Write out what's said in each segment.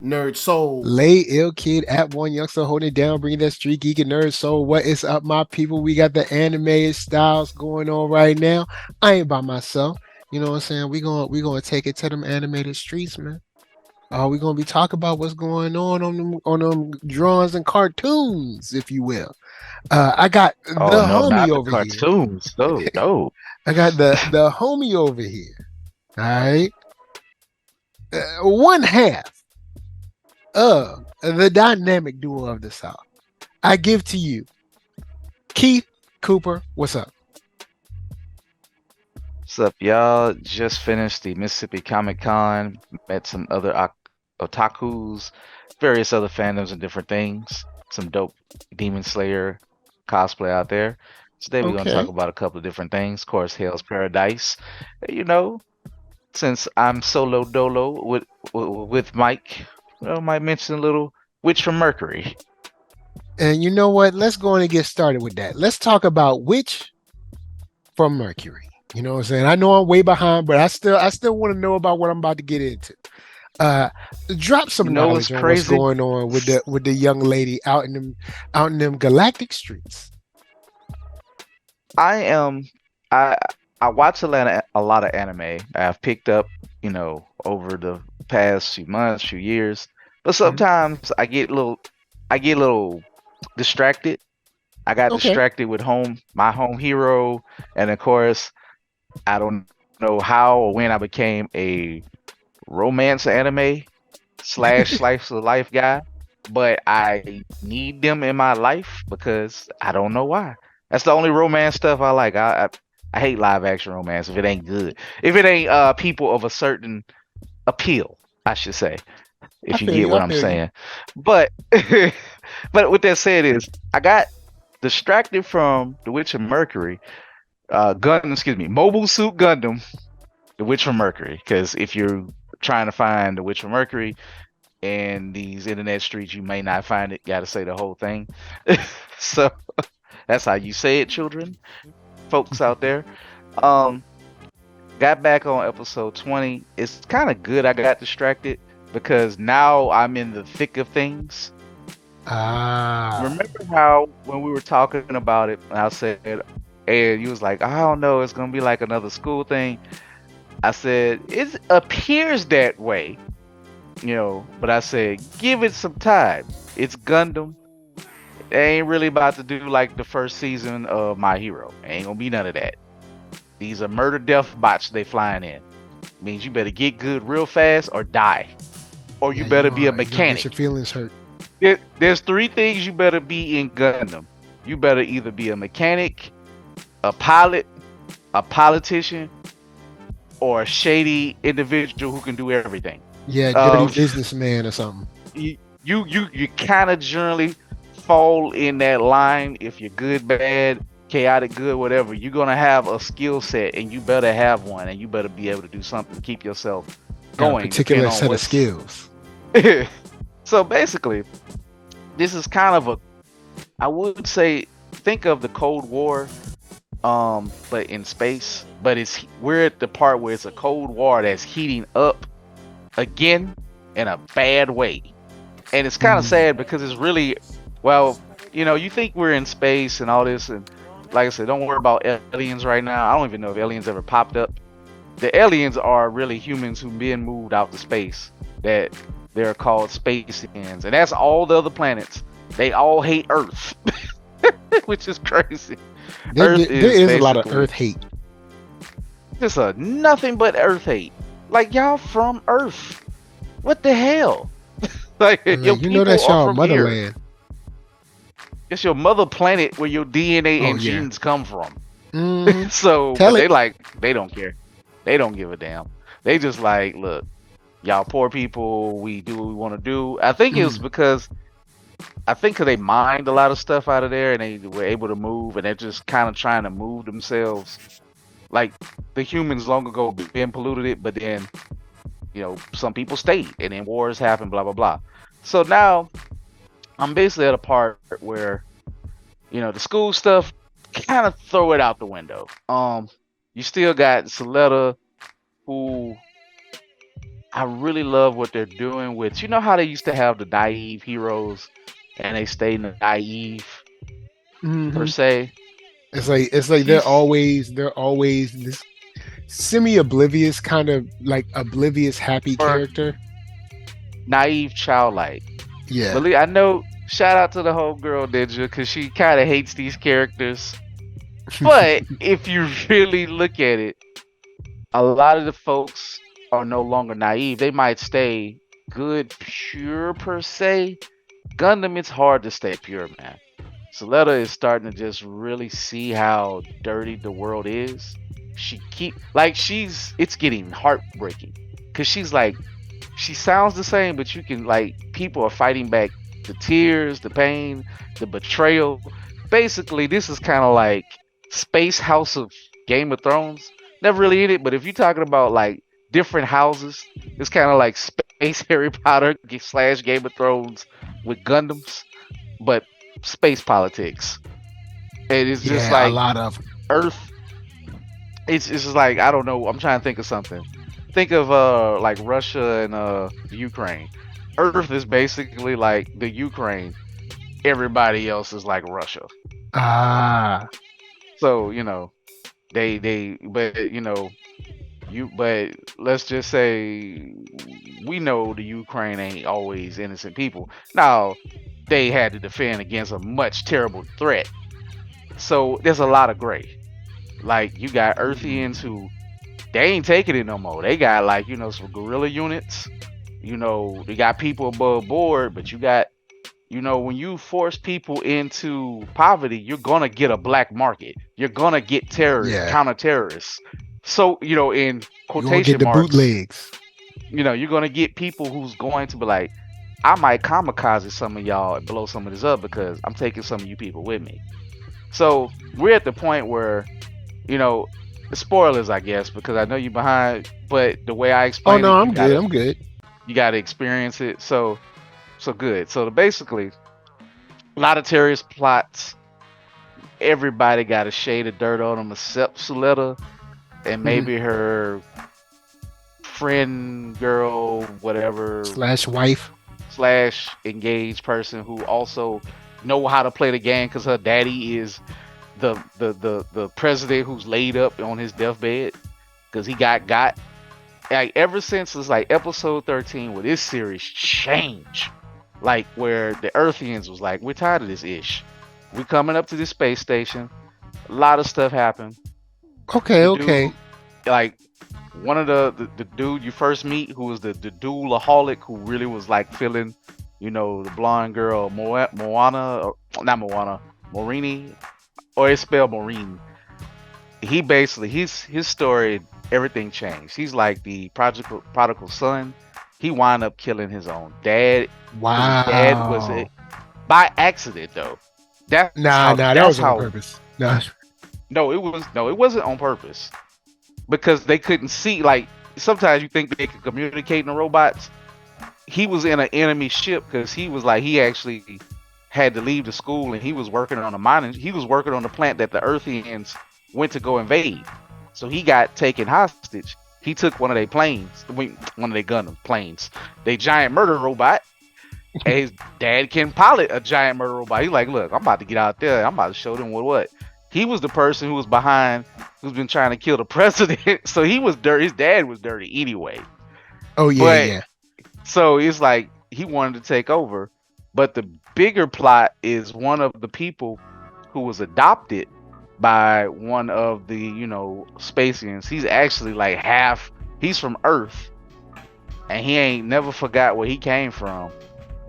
Nerd Soul. Lay ill kid at OneYoungsta holding it down, bringing that street geek and nerd soul. What is up, my people? We got the animated styles going on right now. I ain't by myself. You know what I'm saying? We gonna take it to them animated streets, man. We're gonna be talking about what's going on them drawings and cartoons, if you will. I got Oh the no, homie not the over here. cartoons. No, no. I got the homie over here. All right, one half the dynamic duo of the South. I give to you, Keith Cooper. What's up? What's up, y'all? Just finished the Mississippi Comic Con. Met some other otakus, various other fandoms and different things. Some dope Demon Slayer cosplay out there. Today we're gonna talk Okay. about a couple of different things. Of course, Hell's Paradise. You know, since I'm solo dolo with Mike, might mention a little Witch from Mercury. And you know what? Let's go on and get started with that. Let's talk about which from Mercury. You know what I'm saying? I know I'm way behind, but I still want to know about what I'm about to get into. Uh Drop You some know what's knowledge on what's crazy? going on with the young lady out in them galactic streets. I am I I watch a lot of anime. I've picked up, over the past few months, few years. But Mhm. sometimes I get a little distracted. I got Okay. distracted with my home hero, and of course, I don't know how or when I became a romance anime slash slice of life guy, but I need them in my life because I don't know why. That's the only romance stuff I like. I hate live action romance if it ain't good. If it ain't people of a certain appeal, I should say, I if you feel get you. I what I'm feel you. saying. But but with that said is I got distracted from The Witch of Mercury, Gundam, excuse me, Mobile Suit Gundam, The Witch from Mercury. Because if you're trying to find The Witch from Mercury, in these internet streets, you may not find it. Got to say the whole thing. So that's how you say it, children, folks out there. Um, got back on episode 20. It's kind of good. I got distracted because now I'm in the thick of things. Ah. Remember how when we were talking about it, I said, and you was like, I don't know, it's gonna be like another school thing. I said, it appears that way, but I said, give it some time. It's Gundam. They ain't really about to do like the first season of My Hero. Ain't gonna be none of that. These are murder death bots they flying in. Means you better get good real fast or die. Or you Yeah, you're better be a gonna you're gonna get your mechanic. feelings hurt. There's three things you better be in Gundam. You better either be a mechanic, a pilot, a politician, or a shady individual who can do everything. Yeah, dirty Um, businessman or something. you kind of generally fall in that line if you're good, bad, chaotic, good, whatever. You're gonna have a skill set, and you better have one, and you better be able to do something to keep yourself Got a going, depending particular on set of what's. skills. So basically, this is kind of I would say, think of the Cold War, but in space. But we're at the part where it's a Cold War that's heating up again in a bad way. And it's kind of Mm. sad because it's really, well, you think we're in space and all this, and like I said, don't worry about aliens right now. I don't even know if aliens ever popped up. The aliens are really humans who've been moved out to space. That they're called spacians, and that's all the other planets. They all hate Earth, which is crazy. Earth There is is a lot of basically Earth hate. just a nothing but Earth hate. Like, y'all from Earth. What the hell? Like, I your mean, you know people that's are y'all from here. motherland. It's your mother planet where your DNA Oh and yeah. genes come from. Hmm. So, but Tell it. they don't care. They don't give a damn. They just like, look, y'all poor people, we do what we want to do. I think it was Mm. because they mined a lot of stuff out of there and they were able to move, and they're just kind of trying to move themselves. Like, the humans long ago been polluted it, but then some people stayed, and then wars happened, blah blah blah. So now I'm basically at a part where the school stuff, kind of throw it out the window. You still got Soletta, who I really love what they're doing with, you know how they used to have the naive heroes and they stay naive per Hmm. se. It's like She's they're always this semi-oblivious kind of like oblivious happy or character. naive childlike. Yeah. Believe I know. Shout out to the whole girl Ninja because she kind of hates these characters. But if you really look at it, a lot of the folks are no longer naive. They might stay good, pure per se. Gundam, it's hard to stay pure, man. Soletta is starting to just really see how dirty the world is. She keep like she's it's getting heartbreaking because she's like she sounds the same, but you can like people are fighting back the tears, the pain, the betrayal. Basically, this is kind of like Space House of Game of Thrones. Never really in it, but if you're talking about like different houses, it's kind of like Space Harry Potter slash Game of Thrones with Gundams, but space politics. And it's just Yeah, a like lot of. Earth. It's just like I don't know. I'm trying to think of something. Think of like Russia and the Ukraine. Earth is basically like the Ukraine. Everybody else is like Russia. Ah, So but but let's just say we know the Ukraine ain't always innocent people. Now they had to defend against a much terrible threat. So there's a lot of gray. Like you got Earthians who they ain't taking it no more. They got like, some guerrilla units. They got people above board, but you got, when you force people into poverty, you're gonna get a black market. You're gonna get terrorists, yeah. counter terrorists. So, in You won't get quotation the marks, bootlegs. you're gonna get people who's going to be like, I might kamikaze some of y'all and blow some of this up because I'm taking some of you people with me. So we're at the point where you know, spoilers, I guess, because I know you're behind. But the way I Oh explain no, it, I'm good. I'm good. you gotta experience it. So good. So basically, a lot of terrorist plots. Everybody got a shade of dirt on them except Suletta and Mhm. maybe her friend, girl, whatever Slash wife. slash engaged person who also know how to play the game because her daddy is the president who's laid up on his deathbed because he got like ever since it's like episode 13 where this series changed, like where the Earthians was like, we're tired of this ish. We coming up to this space station. A lot of stuff happened. Okay, The okay. dude, like one of the dude you first meet, who was the dualaholic, who really was like feeling, the blonde girl Moana, or not Moana, Morini, or it's spelled Maureen. He basically his story, everything changed. He's like the prodigal son. He wound up killing his own dad because his dad was Wow. by accident though. Nah, nah, that That's was on how purpose. Nah. it wasn't on purpose because they couldn't see, like sometimes you think they could communicate in the robots. He was in an enemy ship because he was like he actually had to leave the school and he was working on a mining. He was working on the plant that the Earthians went to go invade. So he got taken hostage. He took one of their planes, one of their Gundam planes, they giant murder robot, and his dad can pilot a giant murder robot. He's like, look, I'm about to get out there. I'm about to show them what. He was the person who was behind, who's been trying to kill the president. So he was dirty. His dad was dirty anyway. Oh yeah, But yeah. so it's like he wanted to take over. But the bigger plot is one of the people who was adopted by one of the, Spacians. He's actually like he's from Earth and he ain't never forgot where he came from.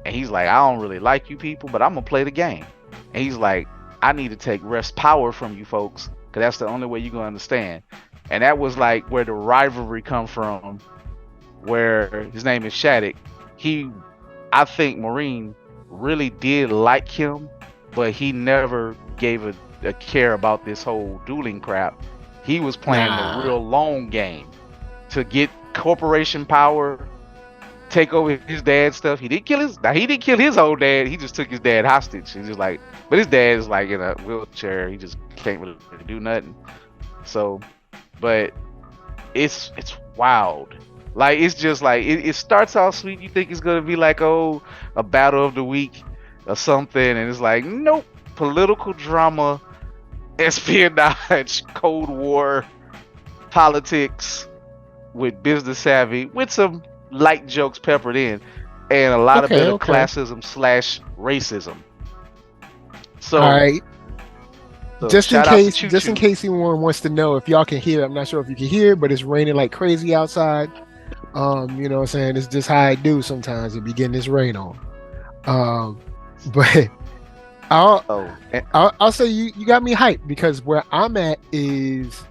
And he's like, I don't really like you people, but I'm gonna play the game. And he's like, I need to take rest power from you folks, because that's the only way you're gonna understand. And that was like where the rivalry come from, where his name is Shattuck. I think Maureen really did like him, but he never gave a care about this whole dueling crap. He was playing the Nah. real long game to get corporation power, take over his dad's stuff. He didn't kill his old dad. He just took his dad hostage. He's just like, but his dad is like in a wheelchair. He just can't really do nothing. So, but it's wild. Like it's just like it starts off sweet. You think it's gonna be like, oh, a battle of the week or something, and it's like, nope, political drama, espionage, Cold War, politics with business savvy, with some light jokes peppered in, and a lot of Okay, bit of okay. classism slash racism. All So, right. shout out to Choo Just in Choo. case anyone wants to know if y'all can hear, I'm not sure if you can hear, but it's raining like crazy outside. You know what I'm saying? It's just how I do sometimes. It be getting this rain on. Um, but I'll Oh, and, I'll say you got me hyped because where I'm at is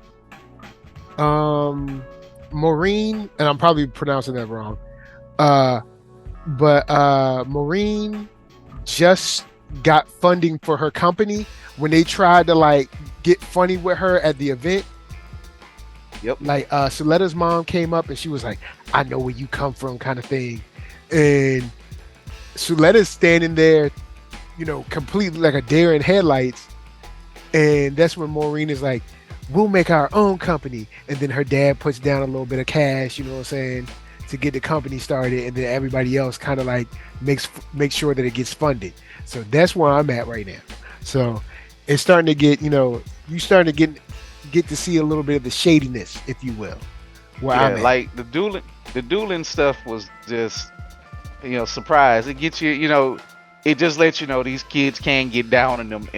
um Maureen, and I'm probably pronouncing that wrong. Uh, but Maureen just got funding for her company when they tried to like get funny with her at the event. yep, Like Suletta's mom came up and she was like, "I know where you come from," kind of thing, and Suletta's standing there, you know, completely like a deer in headlights. And that's when Maureen is like, "We'll make our own company." And then her dad puts down a little bit of cash, you know what I'm saying, to get the company started. And then everybody else kind of like makes sure that it gets funded. So that's where I'm at right now. So it's starting to get, you know, you starting to get to see a little bit of the shadiness, if you will, where yeah. I'm at. Like the dueling stuff was just, surprise. It gets you, it just lets you know these kids can get down in them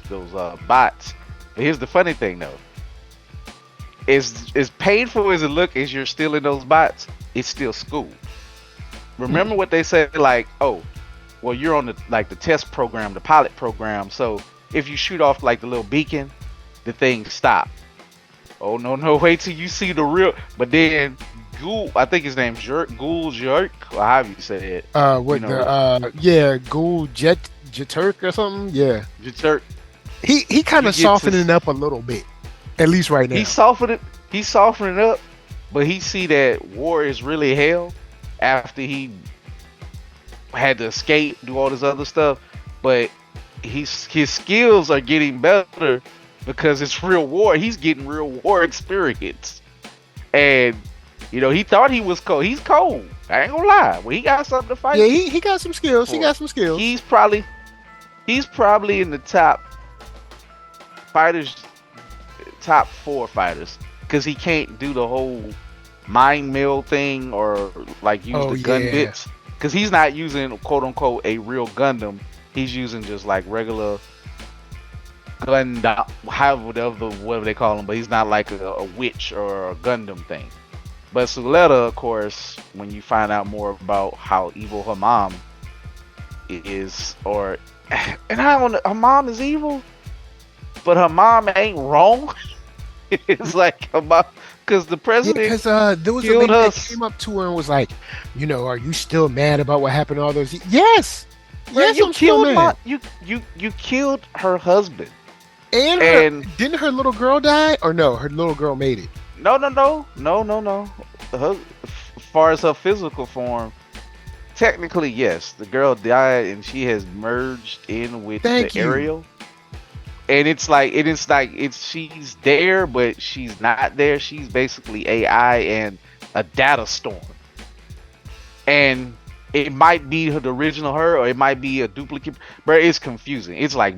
those bots. But here's the funny thing though. As painful as it look as you're still in those bots, it's still school. Remember what they said, like, oh, well, you're on the test program, the pilot program. So if you shoot off like the little beacon, the thing stop. Oh no, wait till you see the real. But then Ghoul, I think his name's Ghoul Jerk, or however you say it. You With the know, yeah, Ghoul Jeturk or something. Yeah, Jerk. he kind You of get to softening up a little bit, at least right he now. softened it. He softening up, but he see that war is really hell after he had to escape, do all this other stuff. But his skills are getting better because it's real war. He's getting real war experience, and he thought he was cold. He's cold. I ain't gonna lie. Well, he got something to Yeah, fight he got some skills. He for. got some skills. He's probably in the fighters, top 4 fighters, because he can't do the whole mind mill thing or like use Oh the gun yeah, bits, because he's not using quote unquote a real Gundam. He's using just like regular Gundam, whatever they call him, but he's not like a witch or a Gundam thing. But Suletta, of course, when you find out more about how evil her mom is, and I don't know, her mom is evil, but her mom ain't wrong. It's like her mom, because the yeah. president Because there was a killed lady her. that came up to her and was like, "Are you still mad about what happened all those?" Yes, Bro, yes, you I'm still killed mad. you killed her husband. And And didn't her little girl die? Or no, her little girl made it. no. As far as her physical form, technically yes, the girl died and she has merged in with the Thank you. Ariel. And it's she's there, but she's not there. She's basically AI and a data storm. And it might be the original her, or it might be a duplicate. But it's confusing. It's like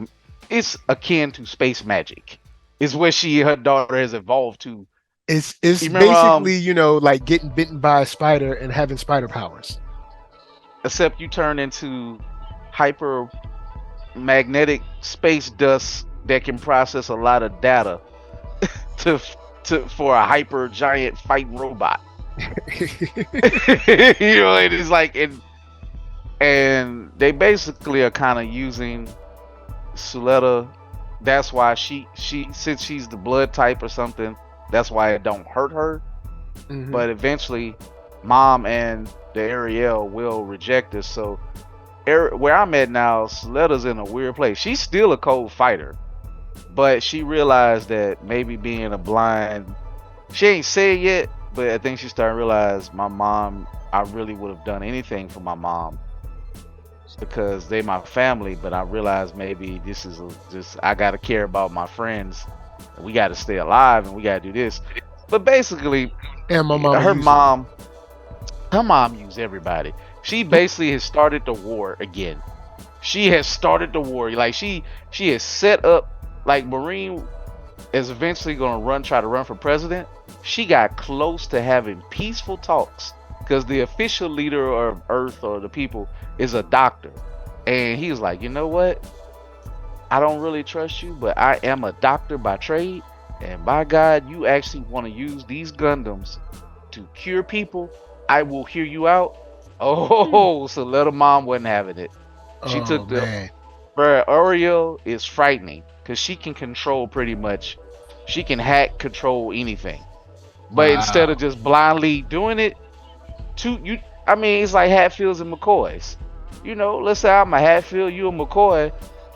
it's akin to space magic. Is where her daughter has evolved to. It's You remember basically, like getting bitten by a spider and having spider powers. except you turn into hyper magnetic space dust that can process a lot of data to for a hyper giant fighting robot. It is like and they basically are kind of using Suletta. That's why she since she's the blood type or something. That's why it don't hurt her. Hmm. But eventually, Mom and the Ariel will reject us. So where I'm at now, Suletta's in a weird place. She's still a cold fighter, but she realized that maybe being a blind, she ain't said yet, but I think she's starting to realize my mom. I really would have done anything for my mom because they my family, but I realized maybe this is just I gotta care about my friends. We gotta stay alive and we gotta do this. But basically, And my mama Her using them. mom, her mom used everybody. She basically has started the war again. She has started the war. Like she has set up like Marine is eventually gonna try to run for president. She got close to having peaceful talks because the official leader of Earth or the people is a doctor, and he was like, you know what? I don't really trust you, but I am a doctor by trade, and by God, you actually want to use these Gundams to cure people. I will hear you out. Hmm. Oh, so little mom wasn't having it. She Oh took the man. Bruh, Ariel is frightening because she can control pretty much. She can hack, control anything. But instead of Wow. just blindly doing it, to you, I mean, it's like Hatfields and McCoys. You know, let's say I'm a Hatfield, you a McCoy.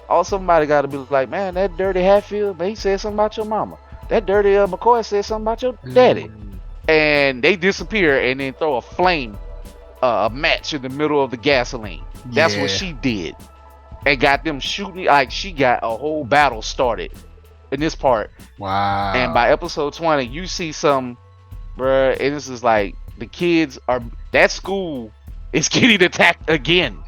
All somebody got to be like, man, that dirty Hatfield, man, he said something about your mama. That dirty McCoy said something about your daddy, Mm, and they disappear and then throw a flame, a match in the middle of the gasoline. That's what yeah. she did and got them shooting. Like she got a whole battle started in this part. And Wow. by episode 20, you see some, bruh, and this is like the kids are that school is getting attacked again.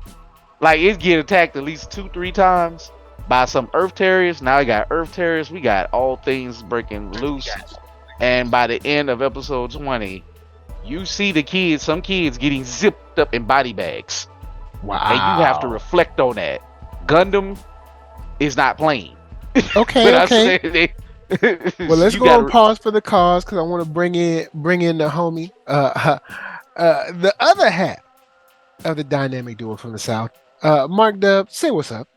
Like it's getting attacked at least 2-3 times by some Earth Terriers. Now we got Earth Terriers. We got all things breaking loose. And by the end of episode 20, you see the kids, some kids getting zipped up in body bags. And you have to Wow. reflect on that. Gundam is not playing. Okay, When I okay. say they, Well, let's you go on gotta. pause for the cause because I want to bring in the homie, the other half of the dynamic duo from the South. Mark Dub, say what's up.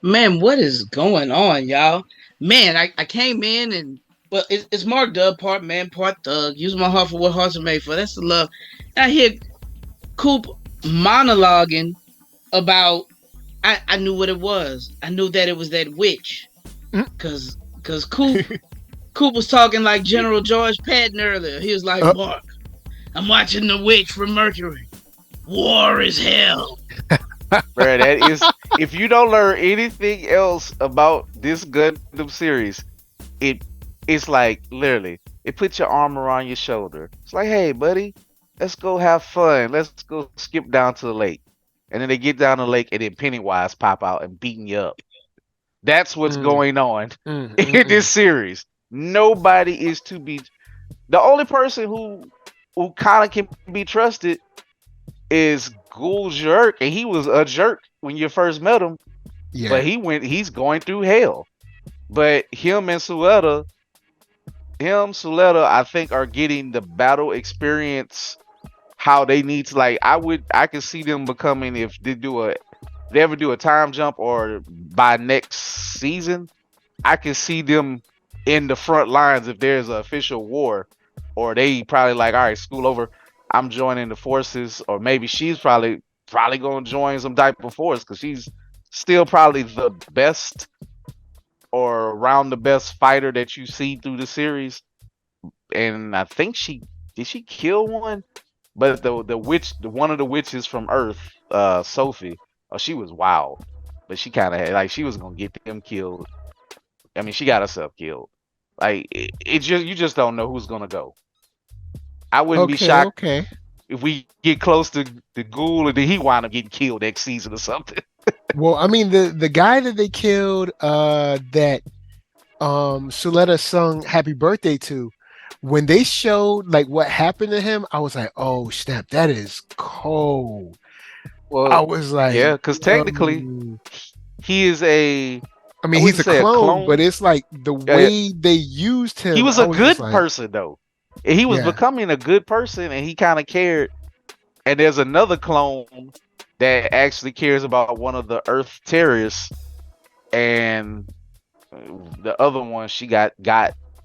Man, what is going on, y'all? Man, I came in and well, it's Mark Dub, part man, part thug. Use my heart for what hearts are made for. That's the love. I hear Coop monologuing about. I knew what it was. I knew that it was that witch, Mm. cause Coop was talking like General George Patton earlier. He was like, Uh, Mark, I'm watching the witch from Mercury. War is hell. Bro, that is. If you don't learn anything else about this Gundam series, it it's like literally it puts your arm around your shoulder. It's like, hey, buddy, let's go have fun. Let's go skip down to the lake. And then they get down the lake, and then Pennywise pop out and beating you up. That's what's mm, going on mm, mm, in this mm. series. Nobody is to be. The only person who kind of can be trusted is Ghoul Jerk, and he was a jerk when you first met him, Yeah. but he's going through hell. But Suletta, I think are getting the battle experience how they need to. Like I could see them becoming, if they ever do a time jump or by next season, I can see them in the front lines if there's an official war, or they probably like, all right, school over, I'm joining the forces, or maybe she's probably gonna join some type of force because she's still probably the best or around the best fighter that you see through the series. And I think she kill one, but the witch, one of the witches from Earth, Sophie, oh, she was wild, but she kind of had like she was gonna get them killed. I mean, she got herself killed. Like it just you just don't know who's gonna go. I wouldn't be Okay, shocked okay. if we get close to the ghoul and then he wind up getting killed next season or something. Well, I mean the guy that they killed, that Suletta sung "Happy Birthday" to, when they showed like what happened to him, I was like, oh snap, that is cold. I Well, was like, yeah, because technically yo. he is a, I I mean, he's wouldn't a say a clone, but clone. it's like the Yeah, way they used he him. was I a was just good like, person though. And he was yeah, becoming a good person, and he kind of cared. And there's another clone that actually cares about one of the Earth terrorists, and the other one she got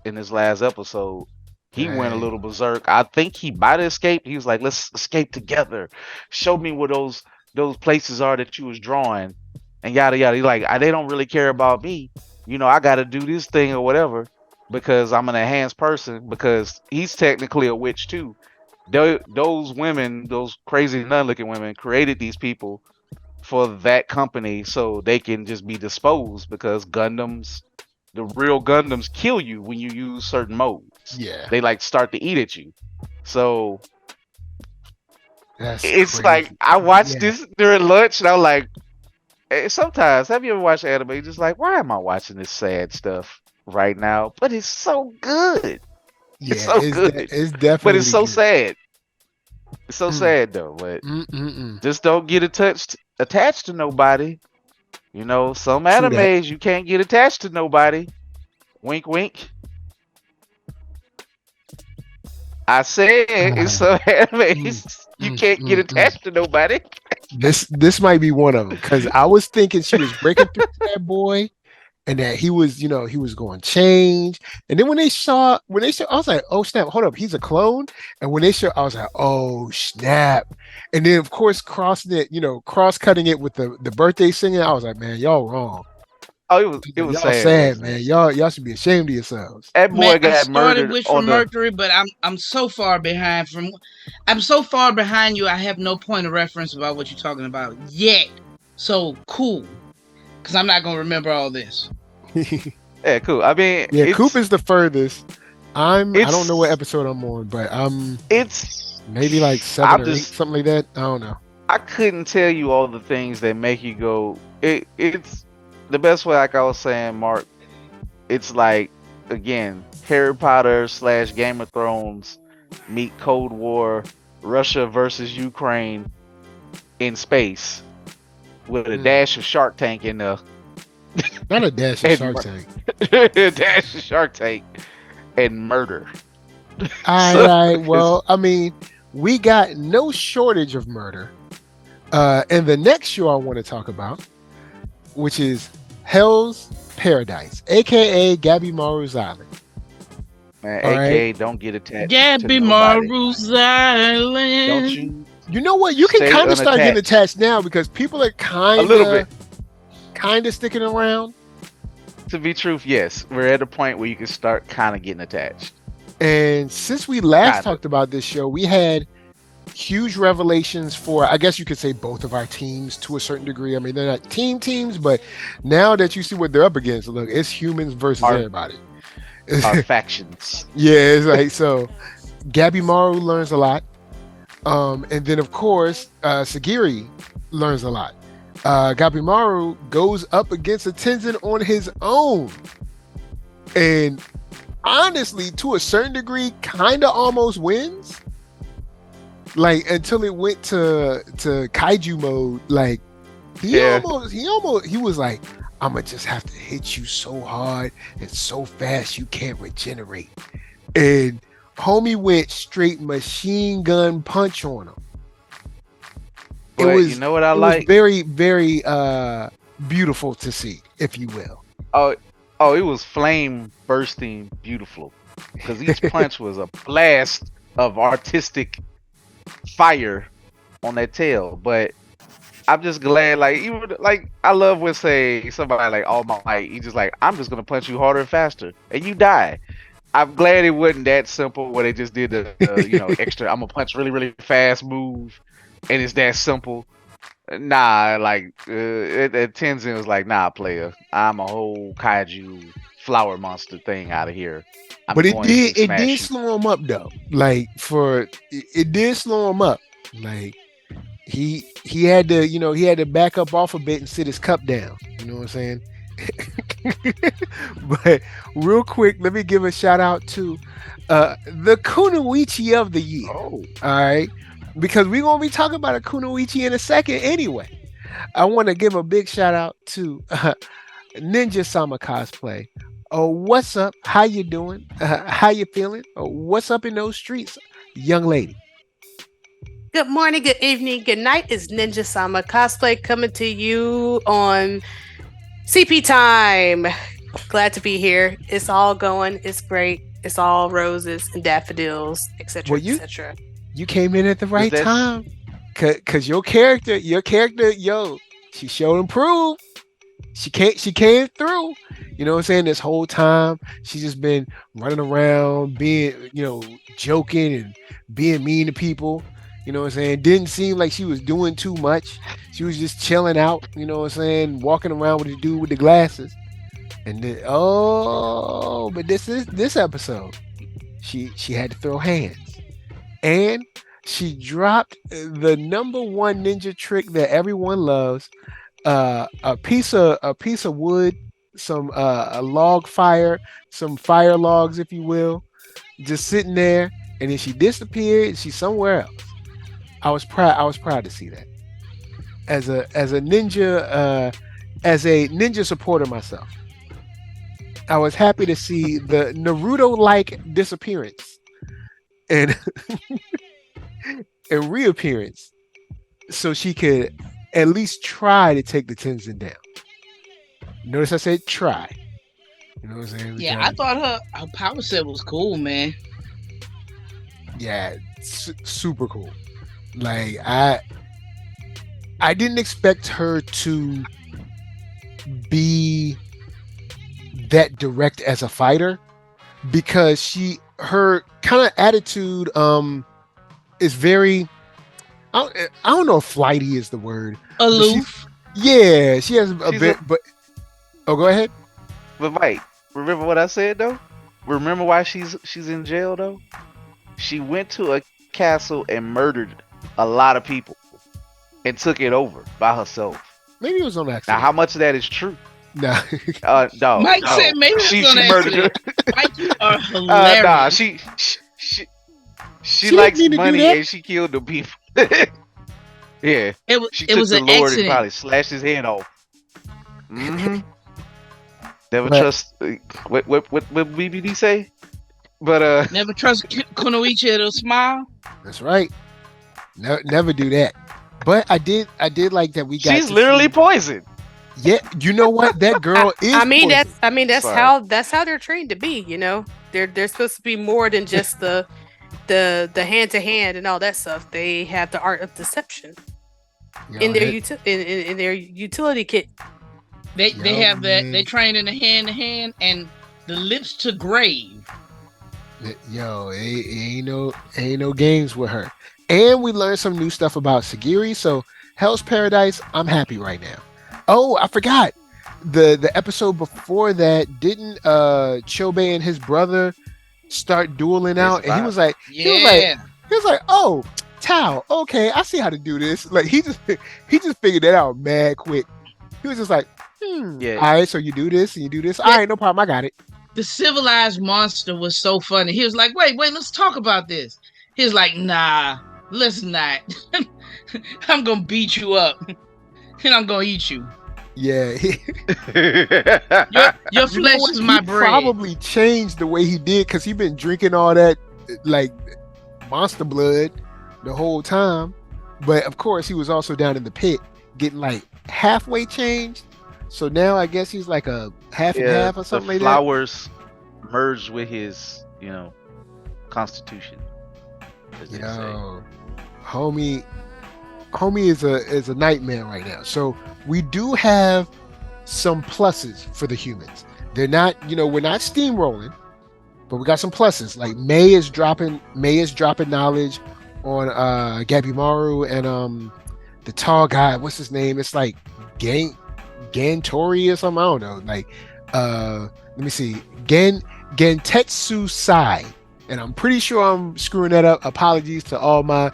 in this last episode. He went a dang. little berserk. I think he might have escaped. He was like, "Let's escape together. Show me where those places are that you was drawing, and yada yada." He's like, They don't really care about me. I got to do this thing or whatever because I'm an enhanced person. Because he's technically a witch too. Those women, those crazy nun-looking women, created these people for that company so they can just be disposed because Gundams the real Gundams kill you when you use certain modes. Yeah, They like start to eat at you. So that's it's like crazy. I watched Yeah, this during lunch and I'm like, sometimes have you ever watched anime? You're just like, why am I watching this sad stuff right now? But it's so good. It's yeah, so good. it's But it's definitely so good. sad. It's so Mm, sad though. But mm. just don't get attached to nobody. You know, some True that. animes you can't get attached to nobody. Wink, wink. I said it's Ah, some mm, animes you can't get mm. attached to nobody. This might be one of them because I was thinking she was breaking through to that boy, and that he was, he was going to change. And then when they saw, I was like, oh snap, hold up, he's a clone. And when they showed, I was like, oh snap. And then of course cross cutting it with the birthday singing, I was like, man, y'all wrong. Oh, it was Y'all sad, sad, wasn't it? man. Y'all should be ashamed of yourselves. That Man, boy I got started murdered with on from the. Mercury, but I'm so far behind from. I'm so far behind you. I have no point of reference about what you're talking about yet. So cool, because I'm not gonna remember all this. Yeah, cool. I mean, Yeah, Coop is the furthest. I don't know what it's episode I'm on, but I'm it's. maybe like 7 I'm or 8, just. something like that. I don't know. I couldn't tell you all the things that make you go. It's the best way. Like I was saying, Mark. It's like again, Harry Potter / Game of Thrones meet Cold War, Russia versus Ukraine in space with a Mm. dash of Shark Tank in the Not a dash of and Shark Tank. a dash of Shark Tank and murder. All So right. it's Well, I mean, we got no shortage of murder. And the next show I want to talk about, which is Hell's Paradise, aka Gabby Maru's Island. man, All right. AK, don't get attached to Gabby nobody. Maru's Don't Island. you You know what? You can stay kind of start getting unattached. attached now because people are A little bit. kind of sticking around. To be truth, yes. We're at a point where you can start kind of getting attached. And since we last Kinda. talked about this show, we had huge revelations for, I guess you could say, both of our teams to a certain degree. I mean, they're not teams, but now that you see what they're up against, look, it's humans versus Our everybody. our factions. Yeah, it's like, so Gabby Maru learns a lot. And then of course, Sagiri learns a lot. Gabby Maru goes up against a Tenzin on his own. And honestly, to a certain degree, kind of almost wins. Like until it went to kaiju mode, like he Yeah. he was like, I'ma just have to hit you so hard and so fast you can't regenerate. And homie went straight machine gun punch on him. But it was you know what I it like? was very, very beautiful to see, if you will. Oh, it was flame bursting beautiful. Because each punch was a blast of artistic fire on that tail. But I'm just glad, like, even like I love when say somebody like All Might, he just like, I'm just gonna punch you harder and faster, and you die. I'm glad it wasn't that simple where they just did the extra. I'm gonna punch really really fast move, and it's that simple. Nah, like Tenzin was like, nah, player, I'm a whole kaiju flower monster thing out of here. I'm But going to it did smash you. slow him up though. Like it did slow him up. Like he had to, he had to back up off a bit and sit his cup down. You know what I'm saying? But real quick, let me give a shout out to the Kunoichi of the year. Oh, All right. Because we're gonna be talking about a Kunoichi in a second anyway. I want to give a big shout out to Ninja Sama Cosplay. Oh, what's up? How you doing? How you feeling? Oh, what's up in those streets, young lady? Good morning, good evening, good night. It's Ninja Sama Cosplay coming to you on CP time. Glad to be here. It's all going. It's great. It's all roses and daffodils, etc., Well, etc. You came in at the right that- time, cause your character, yo, she showed improved. She came through. You know what I'm saying? This whole time she's just been running around, being, joking and being mean to people. You know what I'm saying? Didn't seem like she was doing too much. She was just chilling out. You know what I'm saying? Walking around with the dude with the glasses. And then, but this episode, she had to throw hands, and she dropped the number one ninja trick that everyone loves: a piece of wood, some a log fire, some fire logs, if you will, just sitting there, and then she disappeared. She's somewhere else. I was proud. I was proud to see that as a ninja as a ninja supporter myself. I was happy to see the Naruto-like disappearance and and reappearance, so she could at least try to take the Tenzin down. Notice I said try. You know what I'm saying? Yeah, I thought her power set was cool, man. Yeah, super cool. Like I didn't expect her to be that direct as a fighter, because her kind of attitude is very, I don't know if flighty is the word. Aloof. Yeah, she has a bit, but go ahead. But Mike, remember what I said though? Remember why she's in jail though? She went to a castle and murdered a lot of people and took it over by herself. Maybe it was on accident. Now, how much of that is true? No. No. Mike no. said maybe she it was on murdered her. accident. Mike, you are hilarious. Nah, she likes didn't mean to do money that. and she killed the people. Yeah. She It took was the an Lord accident. and probably slashed his head off. Mm-hmm. Never But- trust. What BBD say? But Never trust Kunoichi to smile. That's right. Never do that. But I did like that we got. she's literally poisoned. Yeah, you know what? That girl is. I mean, poison. that's Sorry. how they're trained to be. You know, they're supposed to be more than just the hand to hand and all that stuff. They have the art of deception You in know, their that- in their utility kit. They Yo, have that. man. They train in the hand to hand and the lips to grave. Yo, it ain't no games with her. And we learned some new stuff about Sagiri. So Hell's Paradise, I'm happy right now. Oh, I forgot. The episode before that, didn't Chobe and his brother start dueling out? And he was like, Yeah. he was like, oh, Tao, okay, I see how to do this. Like he just figured that out mad quick. He was just like, Yeah. all right, so you do this and you do this. All right, no problem, I got it. The civilized monster was so funny. He was like, wait, let's talk about this. He was like, nah, let's not. I'm gonna beat you up. And I'm gonna eat you. Yeah. Your You know flesh what? is my He bread. probably changed the way he did because he been drinking all that like monster blood the whole time. But of course, he was also down in the pit getting like halfway changed. So now I guess he's like a half and half or something the like flowers merged with his, constitution. As that. they say. Yo, homie is a nightmare right now. So we do have some pluses for the humans. They're not, we're not steamrolling, but we got some pluses. Like May is dropping knowledge on Gabimaru and the tall guy, what's his name? It's like Gantori or something. I don't know. Like let me see. Gentetsu Sai. And I'm pretty sure I'm screwing that up. Apologies to all my,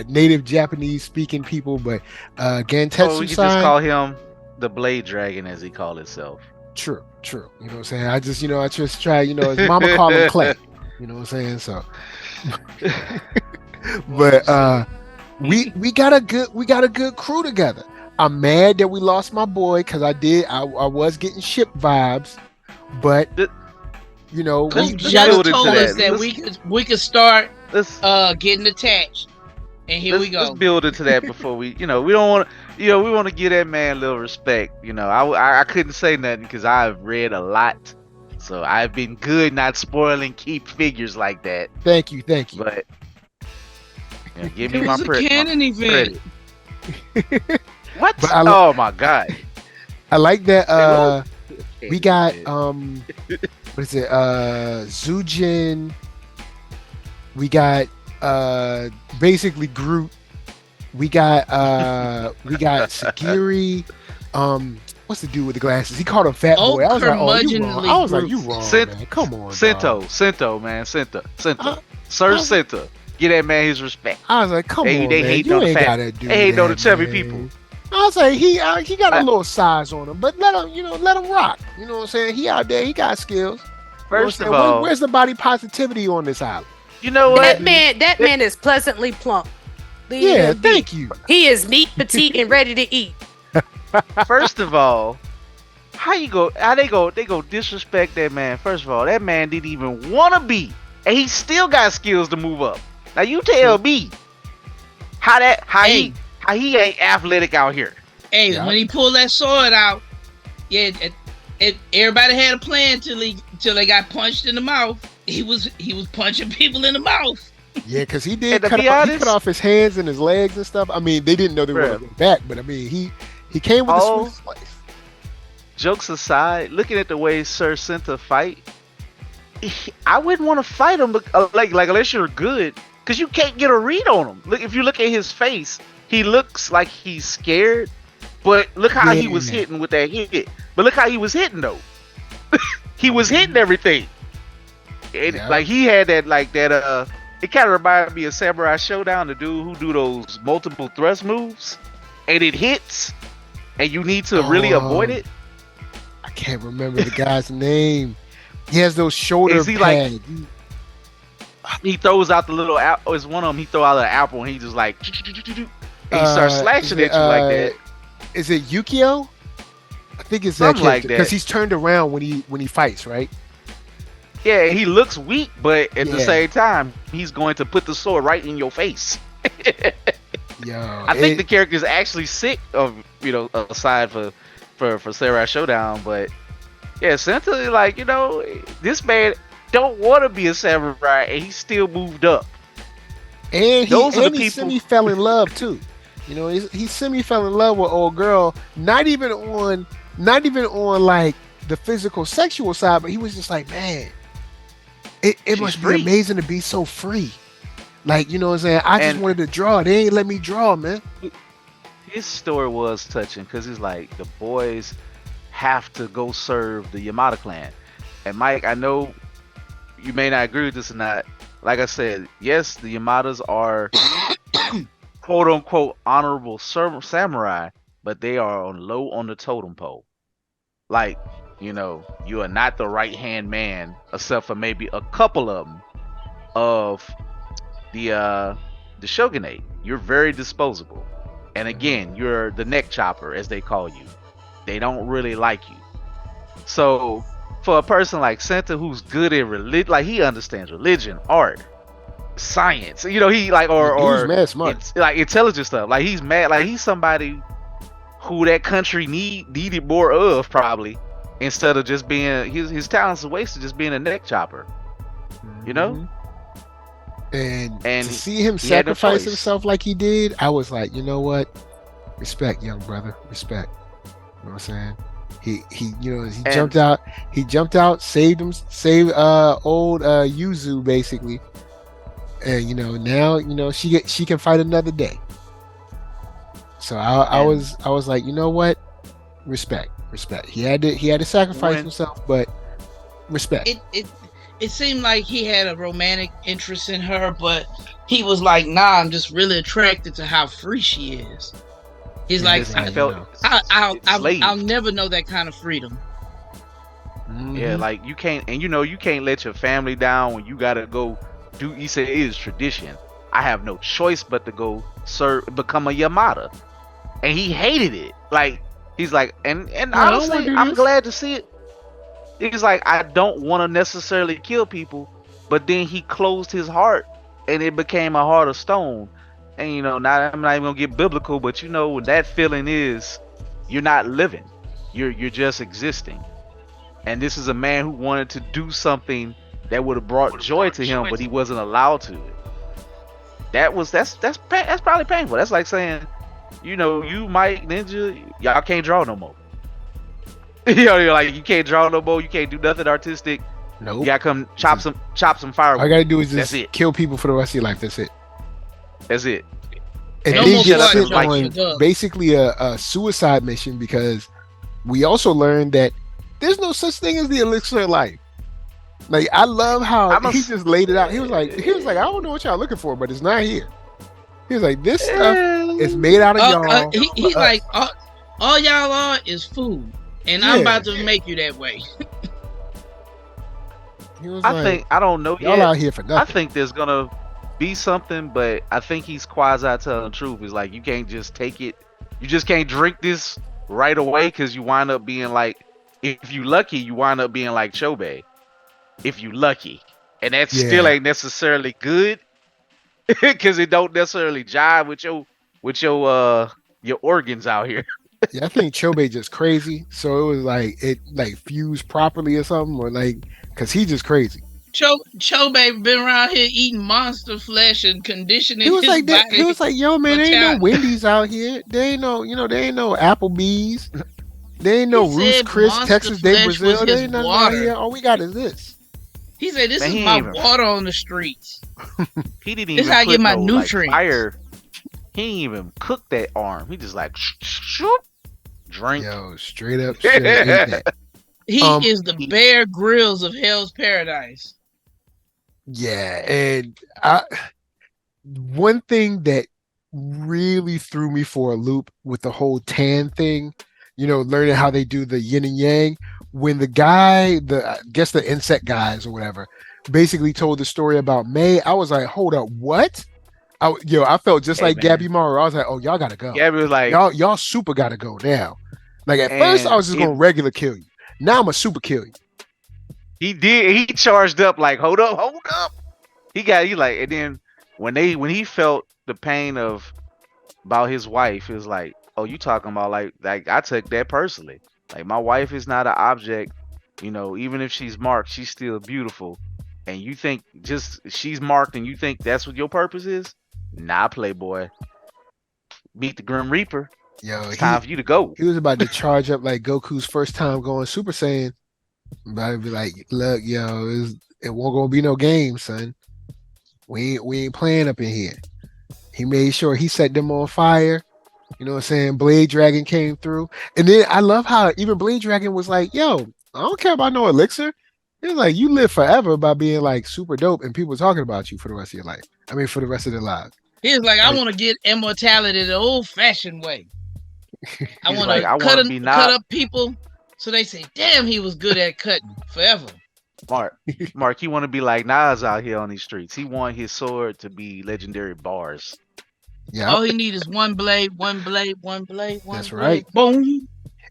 native Japanese speaking people, but Gentetsu We could Sai. just call him the Blade Dragon, as he called himself. True. You know what I'm saying? I just try, his mama call him Clay. You know what I'm saying? So but we got a good crew together. I'm mad that we lost my boy because I was getting ship vibes, but Coach we just build into told us that. that we could start Let's getting attached. And here we go. Let's build into that before we don't want to, we want to give that man a little respect. I couldn't say nothing because I've read a lot, so I've been good not spoiling key figures like that. Thank you. But give me It my was a canon event. credit. What? But I Oh my god! I like that. We got Yeah. what is it? Zujin. We got basically Groot. We got Sagiri. what's the dude with the glasses? He called him Fat Boy. I was like, oh, you wrong. I was like, you wrong, man. Come on, Sento, man. Sento. Sir Senta. Give that man his respect. I was like, come on, they man. hate You on the ain't fat. gotta do They hate that, on the chubby man. people. I was like, he got a little size on him, but let him rock. You know what I'm saying? He out there, he got skills. First of all, where's the body positivity on this island? you know what? That man is pleasantly plump. Yeah, thank you. He is neat, petite, and ready to eat. First of all, how they go disrespect that man. First of all, that man didn't even want to be, and he still got skills to move up. Now you tell me how he ain't athletic out here. Hey, when he pulled that sword out, yeah, everybody had a plan till they got punched in the mouth. He was punching people in the mouth. Yeah, because he did And he cut off his hands and his legs and stuff. I mean, they didn't know they were going to go back, but I mean, he came with the sweetest place. Jokes aside, looking at the way Sir Senta fight, I wouldn't want to fight him, like unless you're good, because you can't get a read on him. Look, if you look at his face, he looks like he's scared, but look how he was hitting with that hit. But look how he was hitting though. He was hitting everything. Like he had that. It kind of reminded me of Samurai Showdown, the dude who do those multiple thrust moves, and it hits, and you need to really avoid it. I can't remember the guy's name. He has those shoulder pads. He throws out the little apple. It's one of them. He throw out an apple, and he just like, and he starts slashing at you like that. Is it Yukio? I think it's something like that, because he's turned around when he fights, right? Yeah, he looks weak, but at the same time, he's going to put the sword right in your face. I think the character is actually sick of, aside for Samurai Showdown, but yeah, Senta, like, this man don't want to be a samurai, and he still moved up. And he semi fell in love too. He semi fell in love with old girl, not even on like the physical sexual side, but he was just like, man, it must be amazing to be so free. Like, you know what I'm saying? I just wanted to draw. They ain't let me draw, man. His story was touching because he's like, the boys have to go serve the Yamada clan. And Mike, I know you may not agree with this or not. Like I said, yes, the Yamadas are quote unquote honorable samurai, but they are low on the totem pole. Like, you are not the right hand man, except for maybe a couple of them of the shogunate. You're very disposable, and again, you're the neck chopper, as they call you. They don't really like you. So for a person like Senta, who's good in religion, like he understands religion, art, science, he like or mad smart. It's like intelligent stuff. Like he's mad. Like he's somebody who that country needed more of, probably, instead of just being his talents are wasted just being a neck chopper. And to see him sacrifice himself like he did, I was like, you know what? Respect, young brother. Respect. You know what I'm saying? He jumped out, saved old Yuzu basically. And now she can fight another day. So I was like, you know what? Respect. He had to sacrifice himself, but respect. It seemed like he had a romantic interest in her, but he was like, nah, I'm just really attracted to how free she is. He's like, I'll never know that kind of freedom. Mm-hmm. Yeah, like you can't let your family down when you gotta go do. He said it is tradition. I have no choice but to go become a Yamada, and he hated it. Like he's like, and honestly, I'm glad to see it. He's like, I don't want to necessarily kill people, but then he closed his heart, and it became a heart of stone. And I'm not even gonna get biblical, but what that feeling is, you're not living, you're just existing. And this is a man who wanted to do something that would have brought joy to him, but he wasn't allowed to. That's probably painful. That's like saying, you Mike Ninja, y'all can't draw no more. You're like, you can't draw no more, you can't do nothing artistic. Nope. You gotta come chop some firewood. All you gotta do is just kill people for the rest of your life. That's it. And no then get sent like on basically a suicide mission because we also learned that there's no such thing as the elixir of life. Like, I love how he just laid it out. He was like, I don't know what y'all looking for, but it's not here. He was like, this stuff is made out of y'all. He like, all y'all are is food, and I'm about to make you that way. He was I don't know y'all yet. out here for nothing. I think there's gonna be something, but I think he's quasi telling the truth. It's like, you can't just take it. You just can't drink this right away, because you wind up being like, if you lucky, you wind up being like Chobe. If you lucky, and that still ain't necessarily good, because it don't necessarily jive with your organs out here. Yeah, I think Chobe just crazy. So it was like it like fused properly or something, or like because he just crazy. Chobe been around here eating monster flesh and conditioning He was his like body. that. He was like, "Yo, man, there ain't no Wendy's out here. There ain't no, there ain't no Applebee's. There ain't no Ruth's Chris, Texas Day Brazil. There ain't nothing out here. All we got is this." He said, "This is my water on the streets." He didn't this even how I put get my no, nutrients. Like, fire. He didn't even cook that arm. He just like shoop, drink. Yo, straight up ate that. He is the Bear Grylls of Hell's Paradise. Yeah, and one thing that really threw me for a loop with the whole tan thing, learning how they do the yin and yang. When the guy, I guess the insect guys or whatever, basically told the story about May, I was like, hold up, what? I felt just like Gabby Morrow. I was like, oh, y'all gotta go. Gabby was like, y'all super gotta go now. Like at first, I was just gonna regular kill you. Now I'm a super kill you. He did. He charged up like, hold up. And then when he felt the pain about his wife, it was like, oh, you talking about like I took that personally. Like, my wife is not an object, even if she's marked, she's still beautiful. And you think just she's marked and you think that's what your purpose is? Nah, playboy. Meet the Grim Reaper. Yo, it's time for you to go. He was about to charge up like Goku's first time going Super Saiyan. But I'd be like, look, yo, it won't gonna be no game, son. We ain't playing up in here. He made sure he set them on fire. You know what I'm saying? Blade Dragon came through. And then I love how even Blade Dragon was like, yo, I don't care about no elixir. It was like, you live forever by being like super dope and people talking about you for the rest of your life. I mean, for the rest of their lives. He was like, I want to get immortality the old fashioned way. I want to cut up people so they say, damn, he was good at cutting forever. Mark, he want to be like Nas out here on these streets. He want his sword to be legendary bars. Yeah. All he need is one blade. That's right. Boom.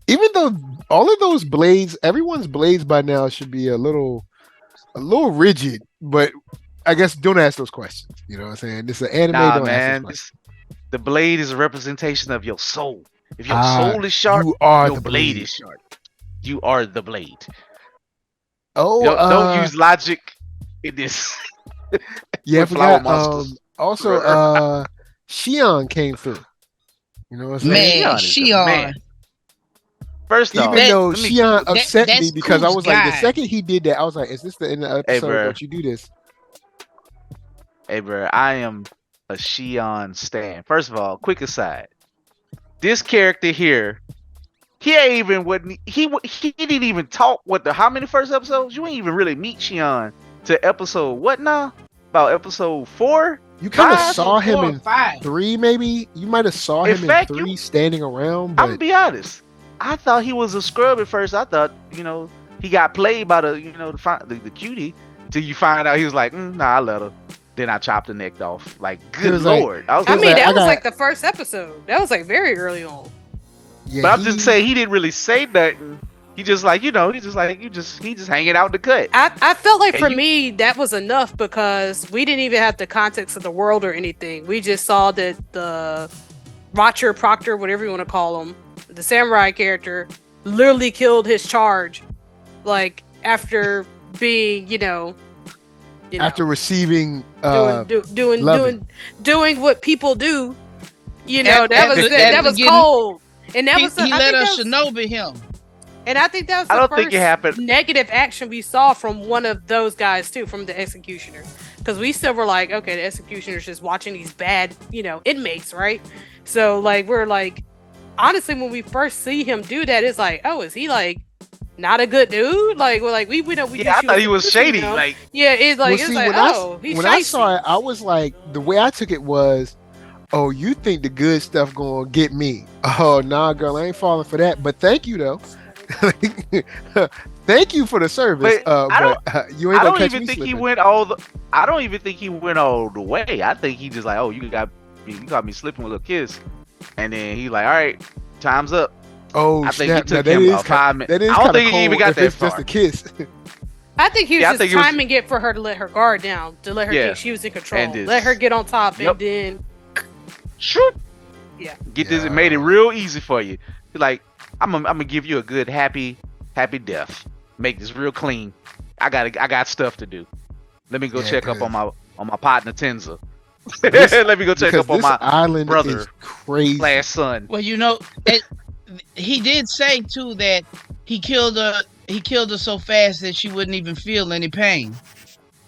Even though all of those blades, everyone's blades by now should be a little rigid, but I guess don't ask those questions. You know what I'm saying? This is an anime. Don't ask those questions. The blade is a representation of your soul. If your soul is sharp, your blade is sharp. You are the blade. Oh, don't use logic in this. Yeah, I forgot. Also, Shion came through. You know what I'm saying? Man, Shion. First off, even though Shion upset me because I was like, the second he did that, I was like, is this the end of the episode? Don't you do this? Hey, bro, I am a Shion stan. First of all, quick aside. This character here, he didn't even talk how many first episodes? You ain't even really meet Shion to episode what now? About episode 4? You kind of saw him in 3, maybe. You might have saw him in 3 standing around. But... I'm gonna be honest. I thought he was a scrub at first. I thought, he got played by the cutie. Till you find out he was like, nah, I let her. Then I chopped the neck off. Like, good lord. That was like the first episode. That was like very early on. Yeah, but I'm just saying he didn't really say nothing. He just like, he just hanging out the cut. I felt like for me that was enough because we didn't even have the context of the world or anything. We just saw that the Roger Proctor, whatever you want to call him, the samurai character, literally killed his charge, like after being, after receiving doing what people do, that was cold, and that was he let us shinobi him. And I think that was the first negative action we saw from one of those guys too, from the executioner, because we still were like, okay, the executioner's just watching these bad, inmates, right? So like we're like, honestly, when we first see him do that, it's like, oh, is he like not a good dude? Like, we're like, we know we Yeah, I thought he was introducing shady. him. Like, Yeah, it's like, Well, it's see, like, oh, he's when I saw shicey. it, I was like, the way I took it was, oh, you think the good stuff gonna get me? Oh, nah, girl, I ain't falling for that. But thank you though. Thank you for the service. But You ain't I gonna don't catch even me think slipping. he went all the. I don't even think he went all the way. I think he just like, oh, you got me slipping with a kiss, and then he like, all right, time's up. Oh, I think snap. he took Now, him about 5 minutes. That is I don't kind of think he cold even got if that it's just far. a kiss. I think he was Yeah, I just think it was- timing it for her to let her guard down, to let her Yeah. think she was in control, And this- let her get on top, Yep. and then Shoot. Yeah. Get this. It made it real easy for you. Like, I'm gonna give you a good happy death. Make this real clean. I got stuff to do. Let me go check up on my partner Tenza. Let me go check up on my island brother is crazy. last son. Well, he did say too that he killed her. He killed her so fast that she wouldn't even feel any pain.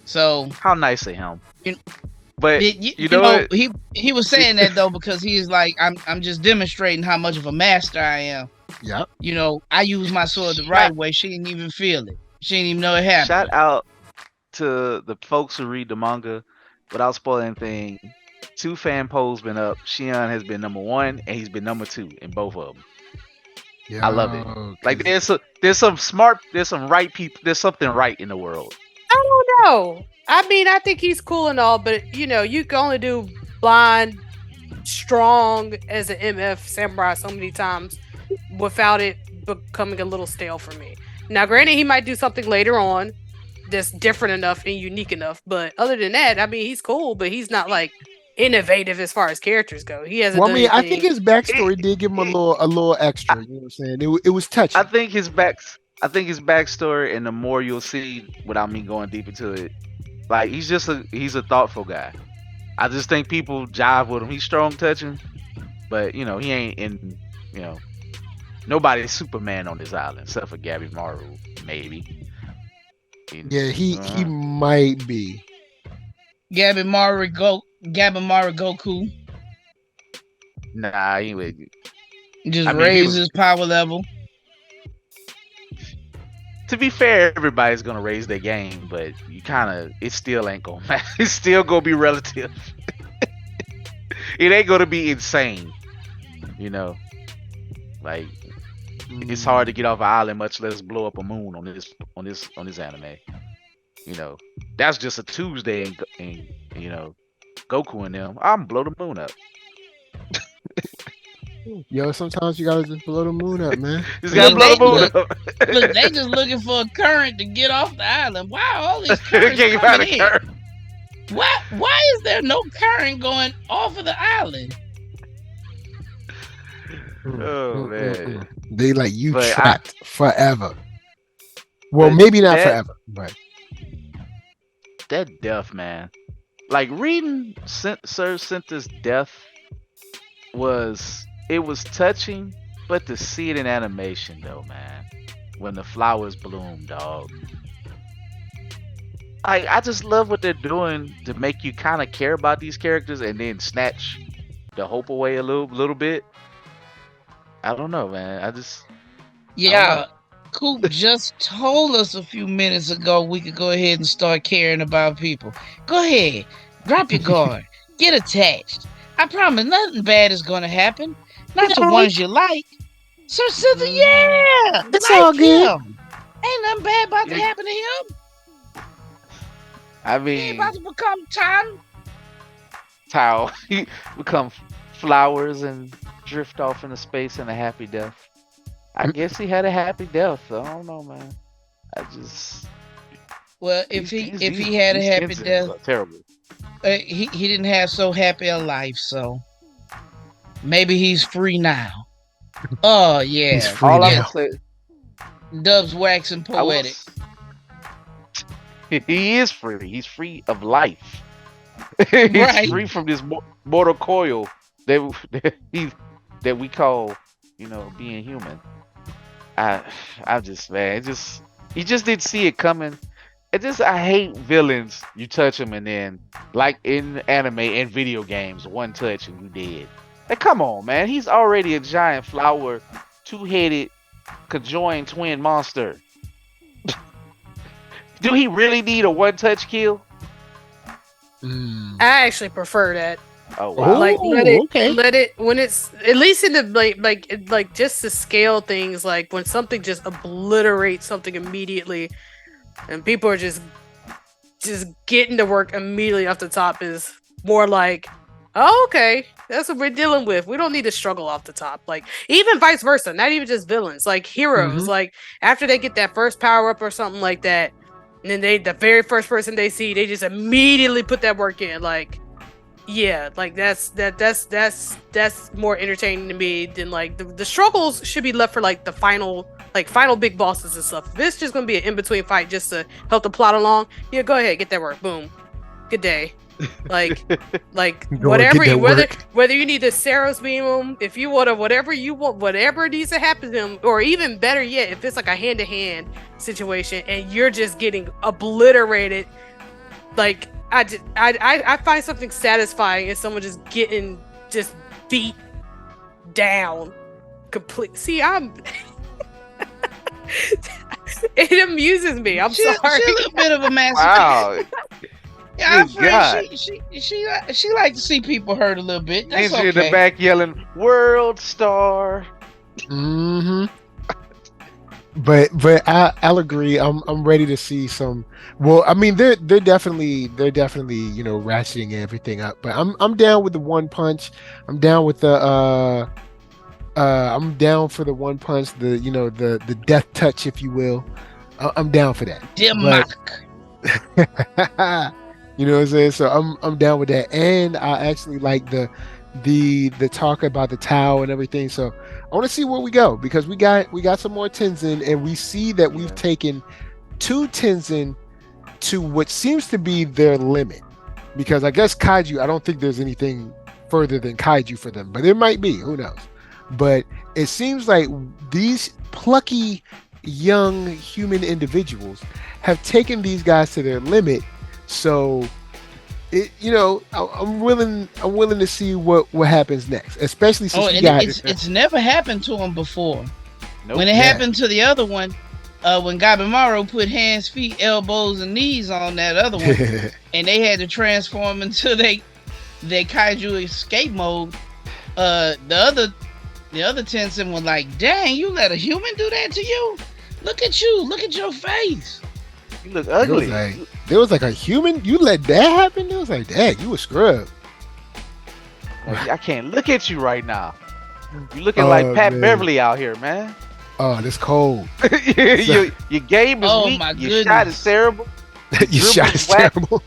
So How nice of him. You- But you know know, what? he was saying that though because he's like, I'm just demonstrating how much of a master I am. Yep. You know, I use my sword the right way. She didn't even feel it. She didn't even know it happened. Shout out to the folks who read the manga without spoiling anything. 2 fan polls been up. Shion has been #1 and he's been #2 in both of them. I love it. Like there's some right people. There's something right in the world. I don't know. I mean, I think he's cool and all, but you know, you can only do blind, strong as an MF samurai so many times without it becoming a little stale for me. Now, granted, he might do something later on that's different enough and unique enough, but other than that, I mean, he's cool, but he's not like innovative as far as characters go. He hasn't. Well, I done mean, I anything- think his backstory did give him a little extra. You know what I'm saying? It was touching. I think his backstory, and the more you'll see, without me going deep into it, like he's a thoughtful guy. I just think people jive with him. He's strong touching, but you know he ain't in. You know, nobody's Superman on this island except for Gabby Maru, maybe. Yeah, he might be. Gabby Mara Goku Nah, he would. just I mean, raise his power level. To be fair, everybody's gonna raise their game, but it still ain't gonna matter. It's still gonna be relative. It ain't gonna be insane, you know. Like it's hard to get off an island, much less blow up a moon on this anime. You know, that's just a Tuesday, and you know, Goku and them, I'm blow the moon up. Yo, sometimes you gotta just blow the moon up, man. Just gotta blow the moon up. Look, they just looking for a current to get off the island. Why are all these currents Can't find coming a in? current. Why is there no current going off of the island? Oh man. They like you But trapped forever. Well, But maybe not that- forever, but That death, man. Like reading Sir Cinta's death was touching, but to see it in animation though, man. When the flowers bloom, dog. I just love what they're doing to make you kind of care about these characters and then snatch the hope away a little bit. I don't know, man. Yeah, Coop just told us a few minutes ago we could go ahead and start caring about people. Go ahead, drop your guard, get attached. I promise nothing bad is gonna happen. Not the ones you like. Sir Cynthia, yeah, It's like all good. him. Ain't nothing bad about to happen to him. I He mean, ain't about to become Tom. how you become flowers and drift off into space in a happy death. I guess he had a happy death. I don't know, man. Well, if he these- had a these happy incidents death, are terrible. he didn't have so happy a life, so maybe he's free now. Oh yeah, He's free All now. I'm gonna say, Dub's waxing I will poetic. he is free. He's free of life. He's Right. free from this mortal coil that we call, you know, being human. You just didn't see it coming. I hate villains. You touch them and then, like in anime and video games, one touch and you dead. Like, come on, man. He's already a giant flower, two-headed, conjoined twin monster. Do he really need a one-touch kill? I actually prefer that. Oh wow! Like okay. let it when it's at least in the like just to scale things, like when something just obliterates something immediately, and people are just getting to work immediately off the top is more like, oh, okay, that's what we're dealing with. We don't need to struggle off the top. Like even vice versa, not even just villains, like heroes. Like after they get that first power up or something like that, and then the very first person they see, they just immediately put that work in. Like, yeah, like that's more entertaining to me than like the struggles should be left for like the final big bosses and stuff. If it's just gonna be an in-between fight just to help the plot along, yeah, go ahead, get that work. Boom. Good day. Like whatever whether you need to Saros beam him, if you want to whatever needs to happen to him, or even better yet, if it's like a hand-to-hand situation and you're just getting obliterated, like I find something satisfying in someone just getting just beat down complete. See, it amuses me. I'm sorry. She's a little bit of a masochist. Wow. Yeah, I'm Good God. afraid she like to see people hurt a little bit. That's Ninja in the okay. back yelling, "World Star!" But I'll agree. I'm ready to see some. Well, I mean they're definitely ratcheting everything up. But I'm down with the one punch. I'm down with the I'm down for the one punch. The death touch, if you will. I'm down for that. Demonic. You know what I'm saying? So I'm down with that, and I actually like the talk about the Tao and everything. So I want to see where we go, because we got some more Tenzin, and we see that we've taken 2 Tenzin to what seems to be their limit. Because I guess Kaiju, I don't think there's anything further than Kaiju for them, but there might be. Who knows? But it seems like these plucky young human individuals have taken these guys to their limit. So I'm willing to see what happens next, especially since it's never happened to him before. Nope. When it happened to the other one, when Gabimaro put hands, feet, elbows, and knees on that other one, and they had to transform into their kaiju escape mode, the other Tenzin was like, "Dang, you let a human do that to you? Look at you! Look at your face! You look ugly." There was like a human. You let that happen? It was like, dang, you a scrub. Like, I can't look at you right now. You looking like Pat Beverly out here, man. Oh, this cold. Your game is weak. Your shot is terrible. Your shot is terrible.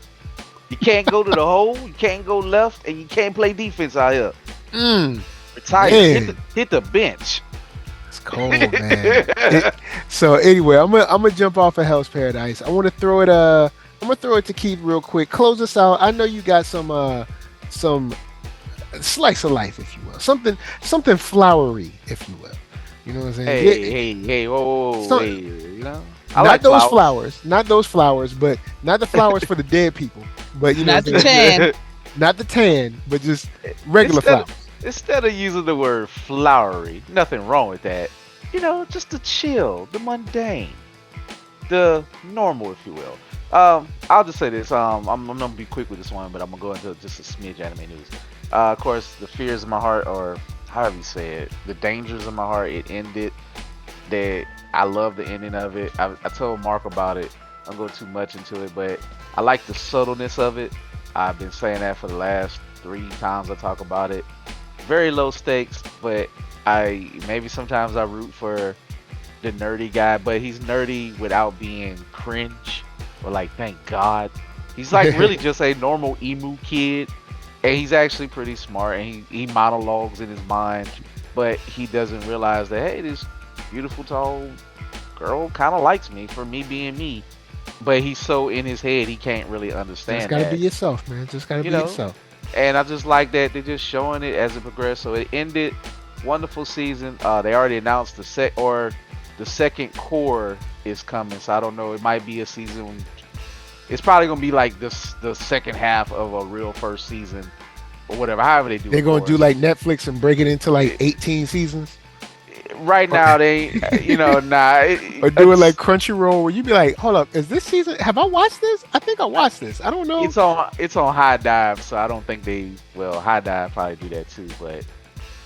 You can't go to the hole. You can't go left, and you can't play defense out here. Retire. Hit the bench. It's cold, man. So anyway, I'm gonna jump off of Hell's Paradise. I want to throw it. I'm gonna throw it to Keith real quick. Close us out. I know you got some slice of life, if you will. Something flowery, if you will. You know what I'm saying? Hey, whoa, hey, you know. Not those flowers, but not the flowers for the dead people. But not the tan, not the tan, but just regular flowers. Instead of using the word flowery, nothing wrong with that. You know, just the chill, the mundane, the normal, if you will. I'll just say this. I'm gonna be quick with this one, but I'm gonna go into just a smidge anime news. Of course, the fears of my heart, or however you say it, the dangers of my heart, it ended. That I love the ending of it. I told Mark about it. I don't go too much into it, but I like the subtleness of it. I've been saying that for the last 3 times I talk about it. Very low stakes, but maybe sometimes I root for the nerdy guy, but he's nerdy without being cringe or like, thank God. He's like really just a normal emu kid, and he's actually pretty smart, and he monologues in his mind, but he doesn't realize that, hey, this beautiful tall girl kind of likes me for me being me, but he's so in his head he can't really understand. Just gotta be yourself, man. Just gotta be yourself. And I just like that they're just showing it as it progressed. So it ended, wonderful season. They already announced the second core is coming, so I don't know. It might be a season. It's probably gonna be like the second half of a real first season. or whatever. However they do. They're it gonna for do us. like Netflix and break it into like 18 seasons, Right now they, nah. or do it like Crunchyroll, where you be like, "Hold up, is this season? Have I watched this? I think I watched this. I don't know." It's on High Dive, so I don't think they. Well, High Dive probably do that too, but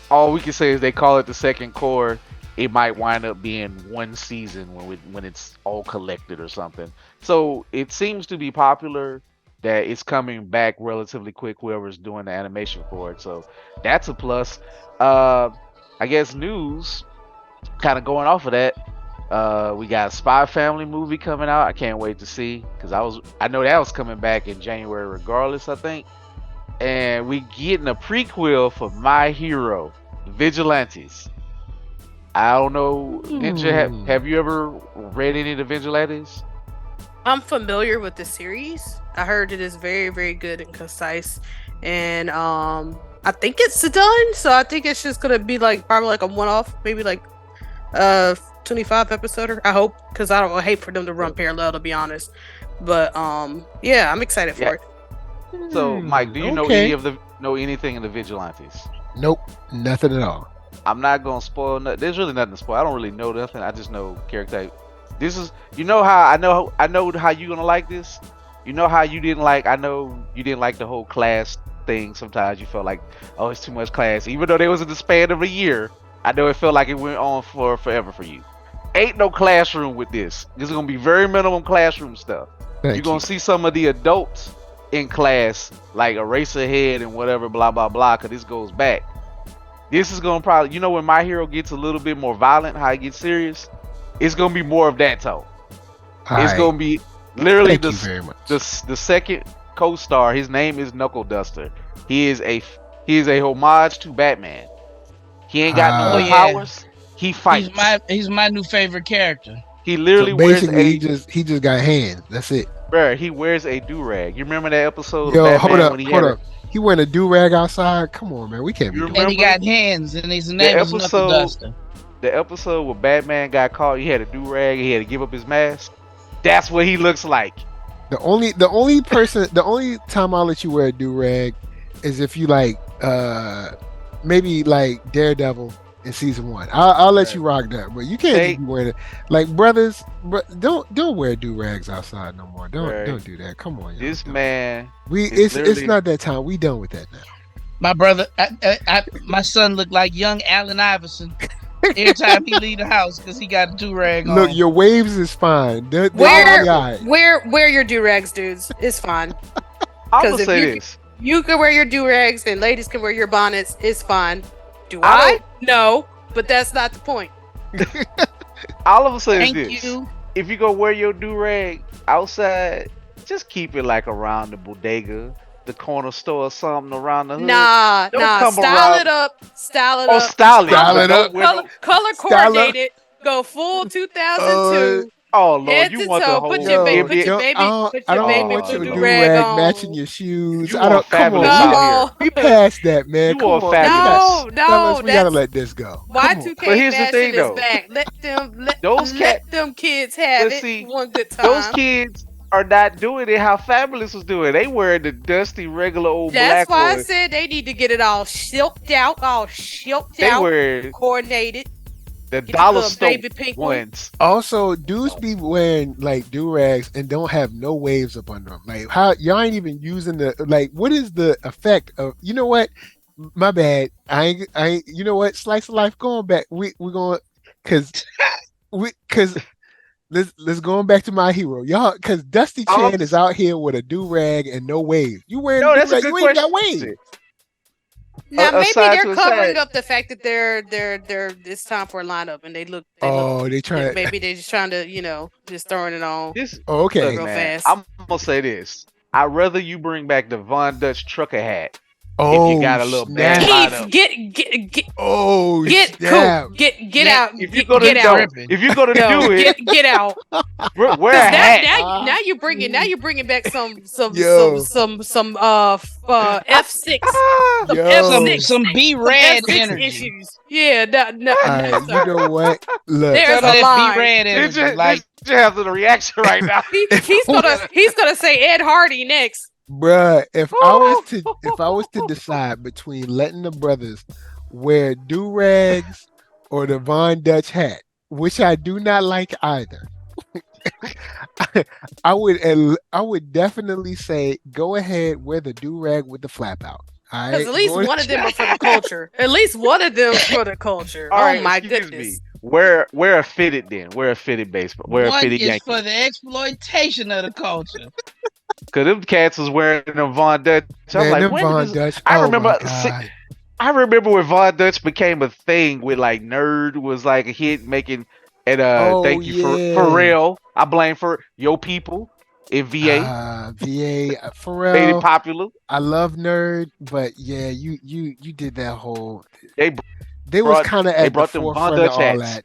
all we can say is they call it the second core. It might wind up being one season when it's all collected or something. So it seems to be popular that it's coming back relatively quick. Whoever's doing the animation for it, so that's a plus. I guess news, kind of going off of that. We got a Spy Family movie coming out. I can't wait to see because I know that was coming back in January regardless. I think, and we getting a prequel for My Hero Vigilantes. I don't know, Ninja. Have you ever read any of the Vigilantes? I'm familiar with the series. I heard it is very, very good and concise, and I think it's done. So I think it's just gonna be like probably like a one-off, maybe like 25 episode. I hope, because I hate for them to run parallel, to be honest. But yeah, I'm excited for it. So, Mike, do you know anything in the Vigilantes? Nope, nothing at all. I'm not gonna spoil nothing. There's really nothing to spoil. I don't really know nothing. I just know character. This is, how I know how you gonna like this. You know how you didn't like. I know you didn't like the whole class thing. Sometimes you felt like, oh, it's too much class. Even though there was in the span of a year, I know it felt like it went on for forever for you. Ain't no classroom with this. This is gonna be very minimum classroom stuff. You're gonna see some of the adults in class like Eraserhead and whatever, blah blah blah. Cause this goes back. This is gonna probably, when My Hero gets a little bit more violent, how it gets serious, it's gonna be more of that tone. It's gonna be literally the second co-star. His name is Knuckle Duster. He is a homage to Batman. He ain't got no powers. He fights. He's my new favorite character. He literally he just got hands. That's it. Bruh, he wears a do-rag. You remember that episode Yo, of Batman hold up. He wearing a do-rag outside? Come on, man. We can't be doing that. And he got hands, and his name is Knuckle Duster. The episode where Batman got caught, he had a do-rag, he had to give up his mask. That's what he looks like. The only time I'll let you wear a do-rag is if you like maybe like Daredevil in season 1. I'll let you rock that, but you can't just be wearing it. Like brothers, don't wear do-rags outside no more. Don't do that. Come on, this man. It's not that time. We done with that now. My brother, my son looked like young Allen Iverson every time he leave the house because he got a do-rag on. Look, your waves is fine. Wear your do-rags, dudes. It's fine. I'm gonna say this. You can wear your do-rags and ladies can wear your bonnets. It's fine. Do I? No, but that's not the point. All of a sudden, Thank you. If you go wear your do-rag outside, just keep it like around the bodega, the corner store, or something around the hood. Nah. Style it up. Style it up. Color coordinated. Go full 2002. Oh Lord, you want the whole put your baby do-rag on. Matching your shoes. I don't come on. We passed that, man. You want fabulous. No, we gotta let this go. Y2K but here's the thing, though. Back. Let them kids have it. One good time. Those kids are not doing it how Fabulous was doing. They wearing the dusty regular old black. That's why I said they need to get it all silked out, coordinated. The dollar store ones. Also, dudes be wearing like do-rags and don't have no waves up under them. Like, how y'all ain't even using the, like, what is the effect of, you know what? My bad. I ain't, you know what? Slice of life going back. We're going, cause let's going back to My Hero. Y'all, cause Dusty Chan is out here with a do-rag and no wave. You wearing that's a good you question. Ain't got wave. Now maybe they're covering up the fact that they're it's time for a lineup and they look they trying maybe they're just trying to just throwing it on. Okay, real fast. I'm gonna say this. I'd rather you bring back the Von Dutch trucker hat. Oh, if you got a little bad Keith, get cool. Get out. If you go to do it, get out. Wear a hat. Now you're bringing back some F6 some B-Rad energy issues. Yeah, no. You know what? Look, there's a line. B-Rad energy. You have the reaction right now. He's gonna say Ed Hardy next. Bruh, if I was to decide between letting the brothers wear do rags or the Von Dutch hat, which I do not like either, I would definitely say go ahead, wear the do rag with the flap out. All Because right, at least go one of them are for the culture. At least one of them's for the culture. All Oh right, my excuse goodness. me. Wear a fitted then. Wear a fitted baseball. Wear a One fitted is Yankee. for the exploitation of the culture. Cause them cats was wearing them Von Dutch. I'm man, like, them when did Von this? Dutch. I Oh my remember. god. I remember when Von Dutch became a thing with like Nerd was like a hit making and Oh thank you for yeah. Pharrell. I blame for your people in VA VA made it Pharrell. popular. I love Nerd, but yeah, you did that whole. They They was brought kind of they at the brought them Von forefront of Dutch all hats, that.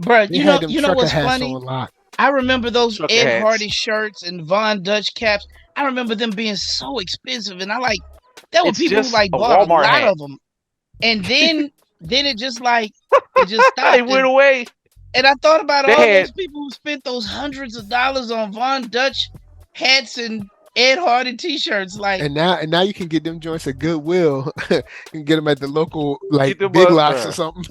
Bruh, They had them you know trucker what's hats funny? on lock. I remember those trucker Ed hats. Hardy shirts and Von Dutch caps. I remember them being so expensive, and I like there were It's people who just like a bought a Walmart lot hat. of them, and then it just like it just It stopped. went away. And I thought about They all had those people who spent those hundreds of dollars on Von Dutch hats and Ed Hardy T-shirts. Like, And now you can get them joints at Goodwill. You can get them at the local like get them Big up, Lots or something.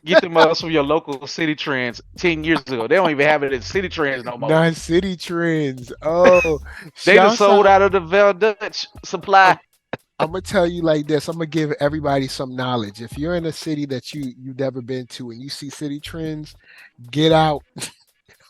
get them us from your local City Trends 10 years ago. They don't even have it at City Trends no more. Non-city trends. Oh, They just shouts sold out. out of the Von Dutch supply. I'm gonna tell you like this. I'm gonna give everybody some knowledge. If you're in a city that you've never been to and you see city trends, get out.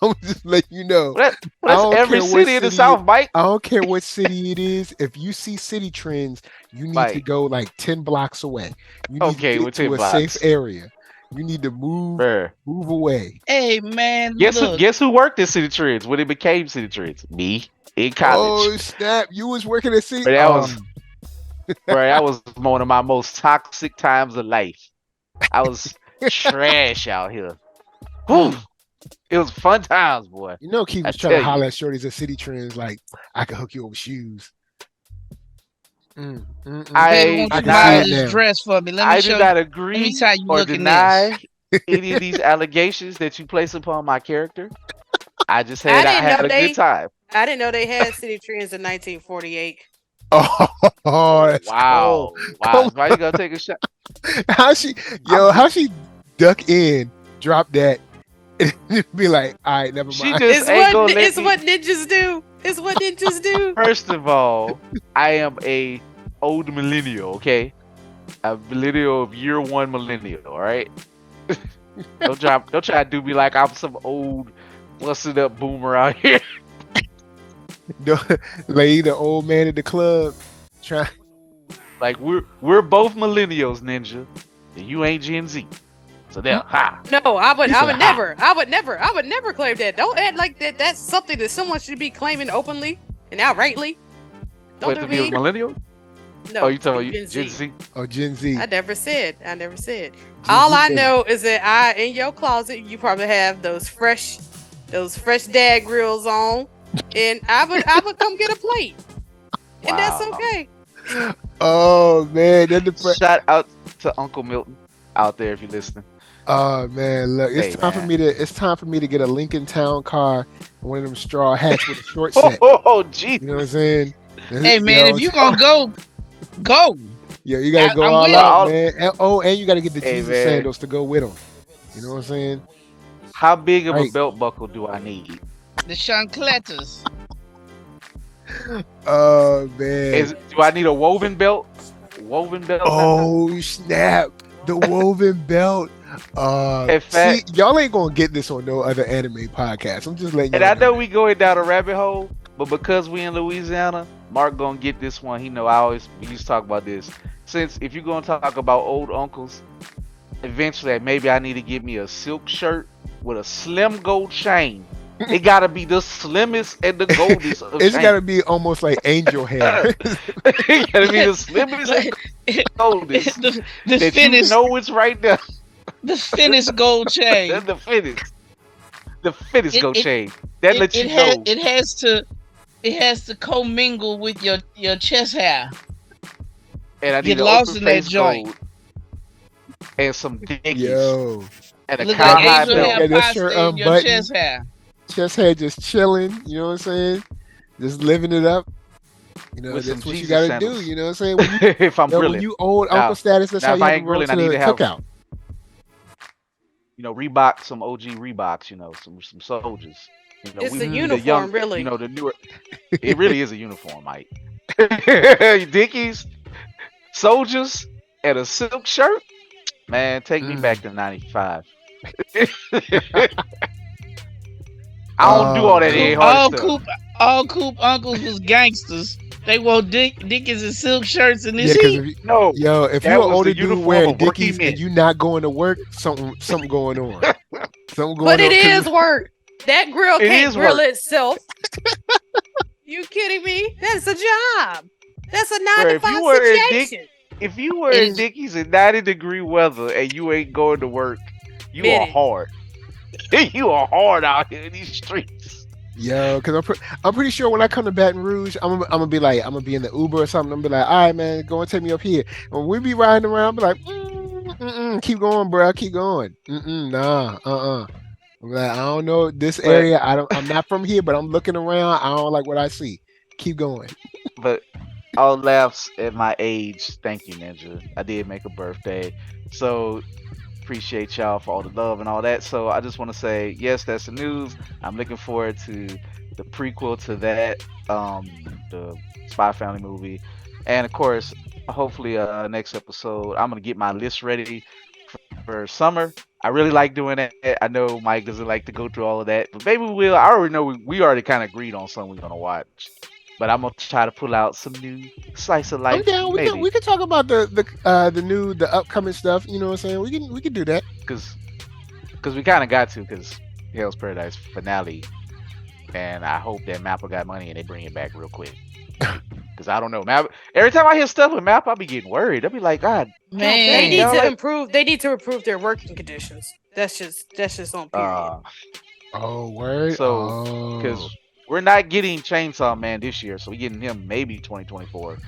I'm just let you know. I That's don't every care what city in the city. South, Mike. I don't care what city it is. If you see city trends, you need to Mike. go like 10 blocks away. You need Okay, to with get to 10 a safe blocks. area. You need to move Bruh. away. hey man, Guess look, who worked at City Trends when it became City Trends? Me in college. Oh snap! You was working at city. But that was one of my most toxic times of life. I was trash out here. Whew. It was fun times, boy. you know, Keith I was trying to tell holler you. at shorties at city trends like, I can hook you up with shoes. baby, I won't I you can buy see deny it this now. dress for me? I do not Let me agree see how you or look in this. deny any of these allegations that you place upon my character. I just I I didn't had know a good time. I didn't know they had city trends in 1948. Oh, that's cold. Wow. Wow. Why you gonna take a shot? How she, I'm how she duck in, drop that, and be like, all right, never She mind. just ain't gonna let It's me. what ninjas do. It's what ninjas do. First of all, I am a old millennial, okay? A millennial of year one millennial, all right? Don't try to do me like I'm some old busted up boomer out here. Lay the old man at the club, try. Like we're both millennials, ninja, and you ain't Gen Z. So there, ha. No, I would He said, I would never claim that. Don't act like that. That's something that someone should be claiming openly and outrightly. Don't What do to be a me. millennial? No, Oh, you talking Gen about Gen Z. Z? Oh, Gen Z. I never said. Gen All Z I baby. know is that in your closet, you probably have those fresh dad grills on, and I would come get a plate, and that's Wow. okay. Oh man, then the Shout out to Uncle Milton out there if you're listening. oh man, look, Hey, it's time for man. me to get a Lincoln Town car, and one of them straw hats with a short set. Oh, geez. You know what I'm saying? Hey man, Yo, if you gonna go, go. yeah, you gotta go I'm all with out, it. man. And you gotta get the Hey, Jesus man. sandals to go with them. You know what I'm saying? How big of a Right. belt buckle do I need? The chancletas. Oh man. Do I need a woven belt? Woven belt? Oh snap! The woven belt. In See, fact, y'all ain't gonna get this on no other anime podcast. I'm just letting and y'all I know that. we going down a rabbit hole, but because we in Louisiana, Mark gonna get this one. He know we used to talk about this. Since if you're gonna talk about old uncles, eventually maybe I need to get me a silk shirt with a slim gold chain. It gotta be the slimmest and the goldest of It's chains. gotta be almost like angel hair. It gotta be the slimmest and goldest the that you thinnest, know it's right there. the thinnest gold chain. That's the fittest It- gold it- chain. That lets you know. It has to commingle with your chest hair. And I Get need lost an in that open face joint. gold and some dickies Yo, and a Look cowhide like angel belt. hair Yeah, that pasta shirt in your unbuttoned. chest hair. chest hair just chilling. You know what I'm saying? Just living it up. You know, with some that's what you Jesus got to do. sandals. You know what I'm saying? When you, If I'm when grilling. you old Now, uncle status, that's now how if you I have to ain't roll grilling, I to need the to have cookout. Reebok, some OG Reeboks, some soldiers. It's We the the young, uniform, really. the newer. It really is a uniform, Mike. Dickies, soldiers, and a silk shirt. Man, take me back Mm. to '95. I don't do all Oh that Coop, Ed man. Hardy stuff. all Coop uncles was gangsters. They wore Dickies and silk shirts in Yeah, this because heat. No, if you're that an was older the dude uniform wearing of working Dickies and men. you not going to work, something going on. Something But going it on because is work. That grill It can't is grill work, itself. You kidding me? That's a job. That's a nine bro. to five situation. If you It wearing is Dickies in 90-degree weather and you ain't going to work, you Admit are it. hard. You are hard out here in these streets. yo, because I'm pretty sure when I come to Baton Rouge, I'm gonna be like, I'm gonna be in the Uber or something. I'm gonna be like, all right, man, go and take me up here. When we be riding around, I'm be like, keep going, bro, keep going. Nah, I'm like, I don't know this But area. I'm not from here, but I'm looking around. I don't like what I see. Keep going. but all laughs at my age. Thank you, Ninja. I did make a birthday, so appreciate y'all for all the love and all that. So I just want to say, yes, that's the news. I'm looking forward to the prequel to that, the Spy Family movie, and of course, hopefully, next episode, I'm gonna get my list ready for summer. I really like doing that. I know Mike doesn't like to go through all of that, but maybe we will. I already know we already kind of agreed on something we're gonna watch, but I'm gonna try to pull out some new slice of I'm life, down. We maybe, can talk about the upcoming stuff. You know what I'm saying? We can do that. because we kind of got to, because Hell's Paradise finale, and I hope that Mappa got money and they bring it back real quick. Because I don't know, Mappa. Every time I hear stuff with Mappa, I be getting worried. I be like, God, They dang, need man. y'all, to like, improve. They need to improve their working conditions. That's just on period. Oh, word. So, Oh, because we're not getting Chainsaw Man this year, so we're getting him maybe 2024.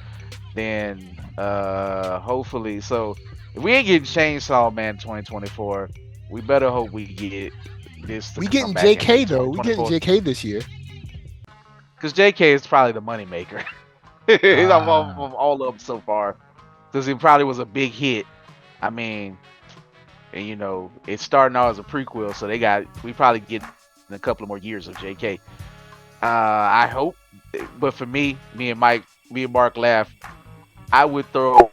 Then, hopefully, so if we ain't getting Chainsaw Man 2024, we better hope we get this to we come getting back in JK late though. We getting 2024. JK this year. Because JK is probably the moneymaker of all of them so far. Because it probably was a big hit. I mean, and it's starting out as a prequel, so we probably get a couple of more years of JK. I hope, but for me and Mark laugh. I would throw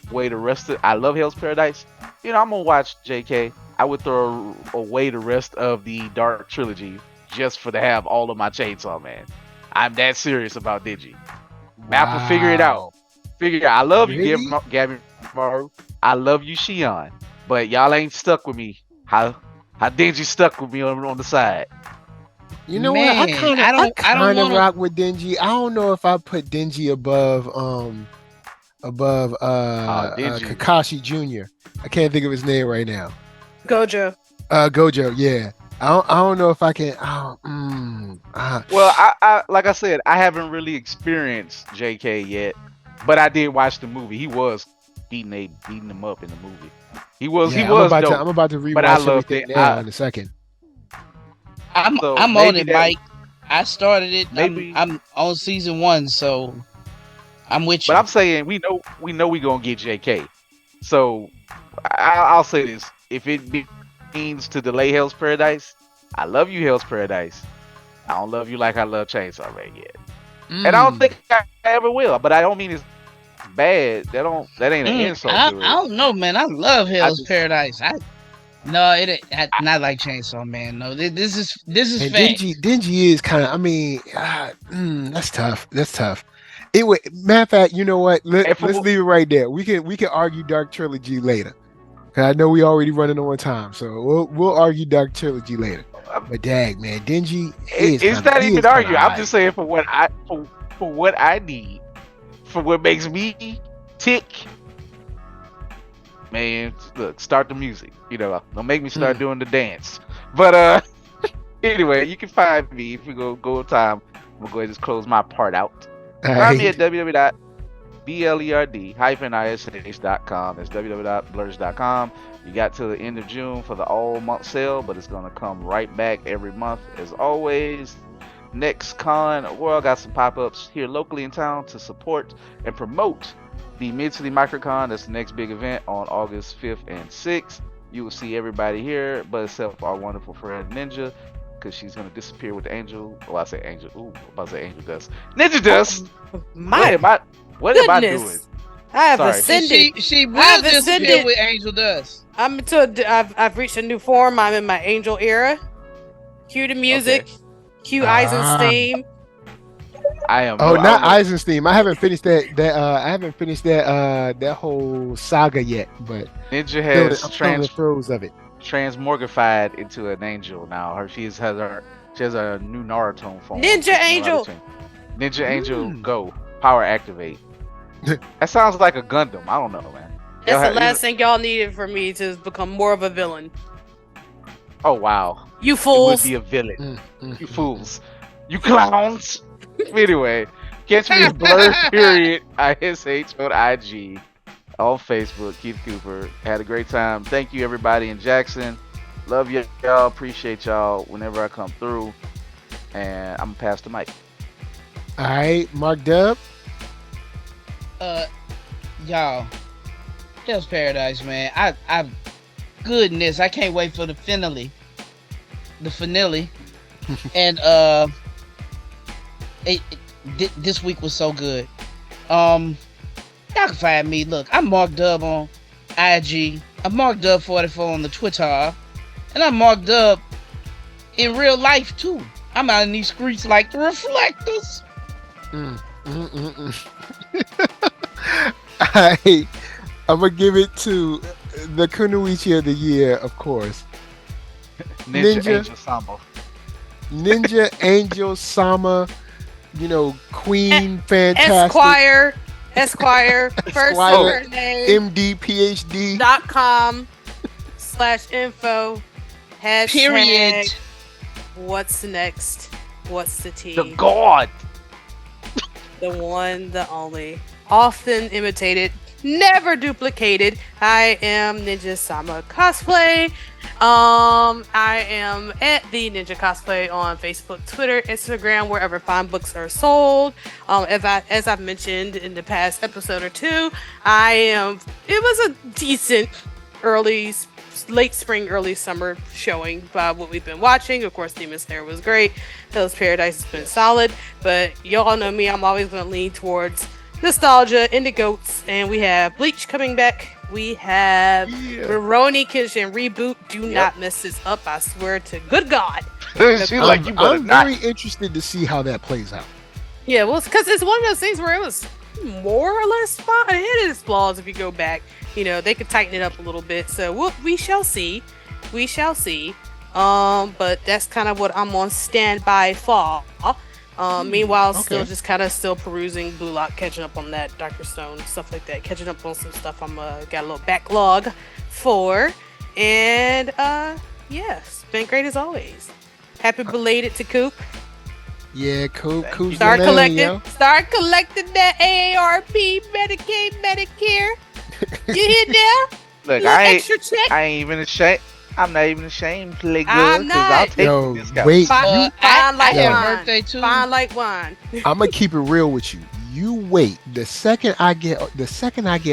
away the rest of. I love Hell's Paradise. I'm gonna watch JK. I would throw away the rest of the Dark Trilogy just for to have all of my Chainsaw Man. I'm that serious about Digi. Mappa, figure it out. Wow. Figure it out. I love you, Really? Gabby Maru. I love you, Shion. But y'all ain't stuck with me. How Dingy stuck with me on the side. You know what? Man, I I don't kind of want to. rock with Dingy. I don't know if I put Dingy above Dingy. Kakashi Jr. I can't think of his name right now. Gojo. Gojo, yeah. I don't know if I can. Well, I like I said, I haven't really experienced JK yet, but I did watch the movie. He was beating him up in the movie. He was yeah, dope. I'm about to But I rewatch loved everything it. now in a second. So I'm on maybe it, that Mike. I started it. maybe. I'm on season 1, so I'm with But you. I'm saying we gonna get JK. So I'll say this: if it means to delay Hell's Paradise, I love you, Hell's Paradise. I don't love you like I love Chainsaw Man yet, and I don't think I ever will. But I don't mean it's bad. That ain't an insult to I it. don't know, man. I love I Hell's just Paradise. No, it ain't not like Chainsaw Man. No, this is And fact. Dingy is kind of. I mean, that's tough. That's tough. Anyway, matter of fact, you know what? and Let's leave it right there. We can argue Dark Trilogy later. 'Cause I know we already running on time, so we'll argue Dark Trilogy later. But dag, man, Dingy it's not he even is kind of arguing. I'm high. just saying for what I need, for what makes me tick. Man, look, start the music. Don't make me start doing the dance. But anyway, you can find me if we go time. I'm gonna go ahead and just close my part out. Find me at www.blerd-ish.com. That's www.blurs.com. You got to the end of June for the all month sale, but it's gonna come right back every month as always. next con. Well, got some pop-ups here locally in town to support and promote the Mid City Microcon. That's the next big event on August 5th and 6th. You will see everybody here, but except our wonderful friend Ninja, because she's gonna disappear with the Angel. Oh, I say Angel. Ooh, I'm about to say Angel Dust. Ninja Dust. My What am I doing? goodness. I have Sorry. ascended. She will I've disappear ascended. with Angel Dust. I've reached a new form. I'm in my angel era. Cue the music. Cue Eisenstein. I am. Oh, I not don't know. Eisenstein. I haven't finished I haven't finished that whole saga yet, but Ninja still, has I'm still in the throes of it. transmorgified into an angel now. She has a new Naruto form. Ninja Angel. Ninja Angel, go power activate. That sounds like a Gundam. I don't know, man. That's the last thing y'all needed for me to become more of a villain. Oh wow, You it would fools. be a villain. You fools, you clowns. Anyway, catch me at Blur Period ISH on IG, on Facebook. Keith Cooper. Had a great time. Thank you everybody in Jackson. Love y'all. Appreciate y'all whenever I come through. And I'm gonna pass the mic. All right, Mark Dub. Y'all, Hell's Paradise, man. Goodness, I can't wait for the finale. And this week was so good. Y'all can find me. Look, I'm Mark Dub on IG. I'm Mark Dub 44 on the Twitter, and I'm Mark Dub in real life too. I'm out in these streets like the reflectors. I'm gonna give it to the Kunoichi of the year, of course. Ninja Angel Samba. Ninja Angel Sama, Queen Fantastic. Esquire, first Esquire, name, MD, PhD. .com/info. Hashtag, Period. What's next? What's the tea? The God. The one, the only. Often imitated, never duplicated. I am Ninja Sama Cosplay. I am at the Ninja Cosplay on Facebook, Twitter, Instagram, wherever fine books are sold. As I've mentioned in the past episode or two, it was a decent late spring, early summer showing by what we've been watching. Of course, Demon Slayer was great. Hell's Paradise has been solid, but y'all know me, I'm always going to lean towards nostalgia, indie goats, and we have Bleach coming back. We have Rurouni Kenshin reboot. Do not mess this up, I swear to good God. I'm very interested to see how that plays out. Yeah, well, because it's one of those things where it was more or less ahead of its flaws if you go back. They could tighten it up a little bit. So we shall see. We shall see. But that's kind of what I'm on standby for. Meanwhile, still perusing Blue Lock, catching up on that, Dr. Stone, stuff like that, catching up on some stuff I'm got a little backlog for. And it's been great as always. Happy belated to Coop. Yeah, Coop's Start the man, collecting that AARP, Medicaid, Medicare. You hear now? Look, extra check. I ain't even ashamed. I'm not even ashamed to play good I'm because I'll not. take Yo, this guy. wait. Fine like I had wine. birthday too. Fine like wine. I'm gonna keep it real with you. You wait. The second I get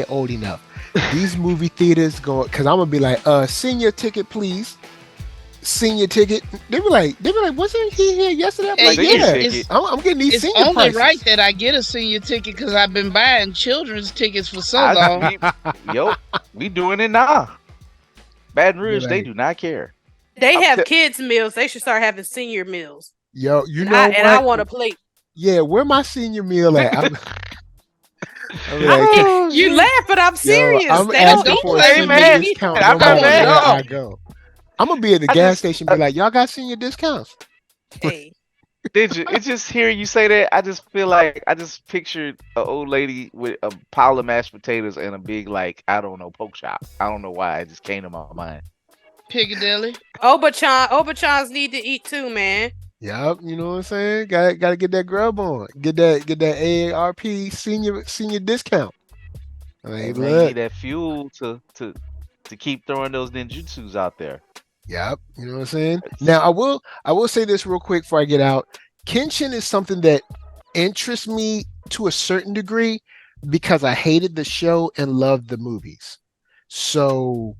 old enough, these movie theaters because I'm gonna be like, senior ticket, please. Senior ticket. They be like, wasn't he here yesterday? I'm Hey, like, yeah, I'm getting these It's senior only prices. right that I get a senior ticket because I've been buying children's tickets for so long. We doing it now. Baton Rouge, Right. they do not care. They have kids meals. They should start having senior meals. Yo, you know And I what? want a plate. Yeah, where my senior meal at? I'm like, You laugh, but I'm serious. I'm They asking don't for a play, senior man. discount I'm no not matter mad. where No. I go. I'm gonna be at the gas station and be like, y'all got senior discounts? Hey, Did you? It's just hearing you say that. I just feel like I just pictured an old lady with a pile of mashed potatoes and a big I don't know, pork chop. I don't know why it just came to my mind. Piccadilly. Obachans need to eat too, man. Yep, you know what I'm saying? Got to get that grub on. Get that AARP senior discount. Hey, Like, man, you look. need that fuel to keep throwing those ninjutsus out there. Yep, you know what I'm saying? Now I will say this real quick before I get out. Kenshin is something that interests me to a certain degree because I hated the show and loved the movies. So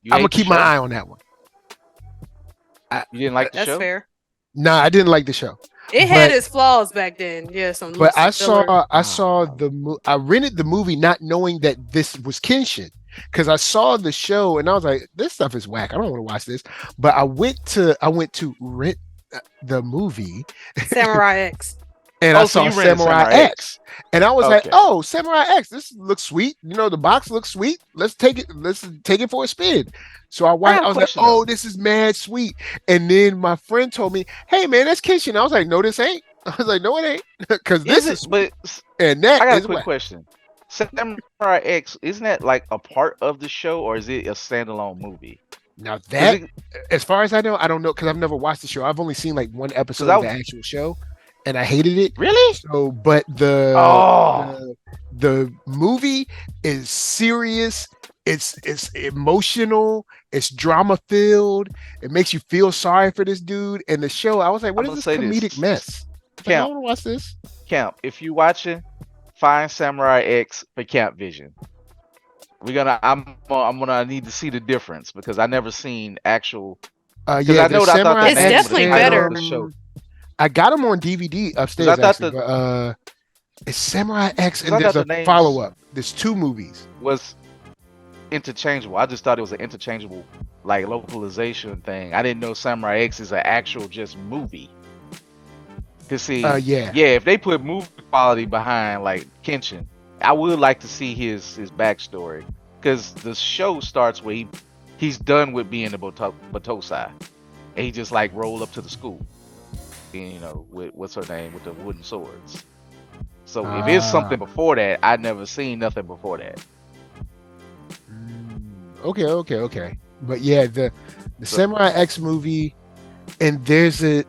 You I'm gonna hate the keep my show? eye on that one. You didn't like the That's show? fair. Nah, I didn't like the show. It had its flaws back then. Yeah, some But I filler. saw I rented the movie not knowing that this was Kenshin because I saw the show and I was like, this stuff is whack. I don't want to watch this. But I went to rent the movie Samurai X. and I saw you rented Samurai X. And I was like, Okay. oh, Samurai X, this looks sweet. You know, the box looks sweet. Let's take it for a spin. So I watched, have I a was like, question, oh, though. this is mad sweet. And then my friend told me, hey man, that's Kenshin. I was like, no, this ain't. I was like, no, it ain't. Because this is sweet. But And that I got is a quick whack. question. Samurai X, isn't that like a part of the show or is it a standalone movie? Now 'Cause that, it- as far as I don't know, because I've never watched the show. I've only seen like one episode I of the was- actual show, and I hated it. Really? So, but Oh. the movie is serious. It's emotional. It's drama filled. It makes you feel sorry for this dude. And the show, I was like, what I'ma is this say comedic this. mess? Like, I Camp, want to watch this. Camp, if you watching, find Samurai X for Camp Vision. I need to see the difference because I never seen actual. Because Yeah, I know the that I thought the Samurai It's name X was the definitely title better. of the show. I got them on DVD upstairs. I thought Actually, but it's Samurai X, 'Cause and I there's thought a the names- follow up. There's 2 movies. Was interchangeable. I just thought it was an interchangeable like localization thing. I didn't know Samurai X is an actual just movie. To see, Yeah. if they put movie quality behind like Kenshin, I would like to see his backstory because the show starts where he's done with being a Batosai, and he just like roll up to the school, and, you know, with what's her name with the wooden swords. So if it's something before that, I'd never seen nothing before that. Okay. But yeah, the Samurai X movie, and there's a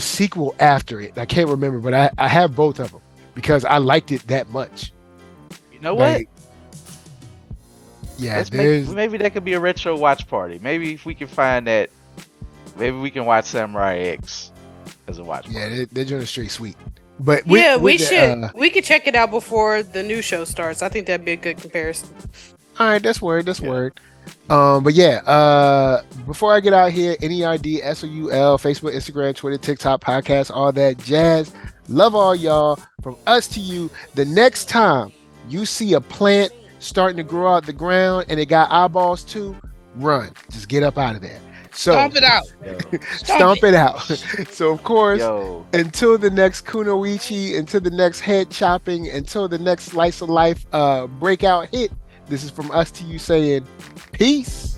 sequel after it. I can't remember, but I have both of them because I liked it that much. You know what? Like, yeah, Maybe that could be a retro watch party. Maybe if we can find that, maybe we can watch Samurai X as a watch party. yeah, they're doing straight sweet. But We could check it out before the new show starts. I think that'd be a good comparison. All right, that's word. But yeah, before I get out here, NERD, SOUL, Facebook, Instagram, Twitter, TikTok, podcast, all that jazz. Love all y'all. From us to you. The next time you see a plant starting to grow out the ground and it got eyeballs too, run. Just get up out of there. So Stomp it out. Yo, Stomp it out. So of course, yo, until the next kunoichi, until the next head chopping, until the next slice of life breakout hit, this is from us to you saying peace.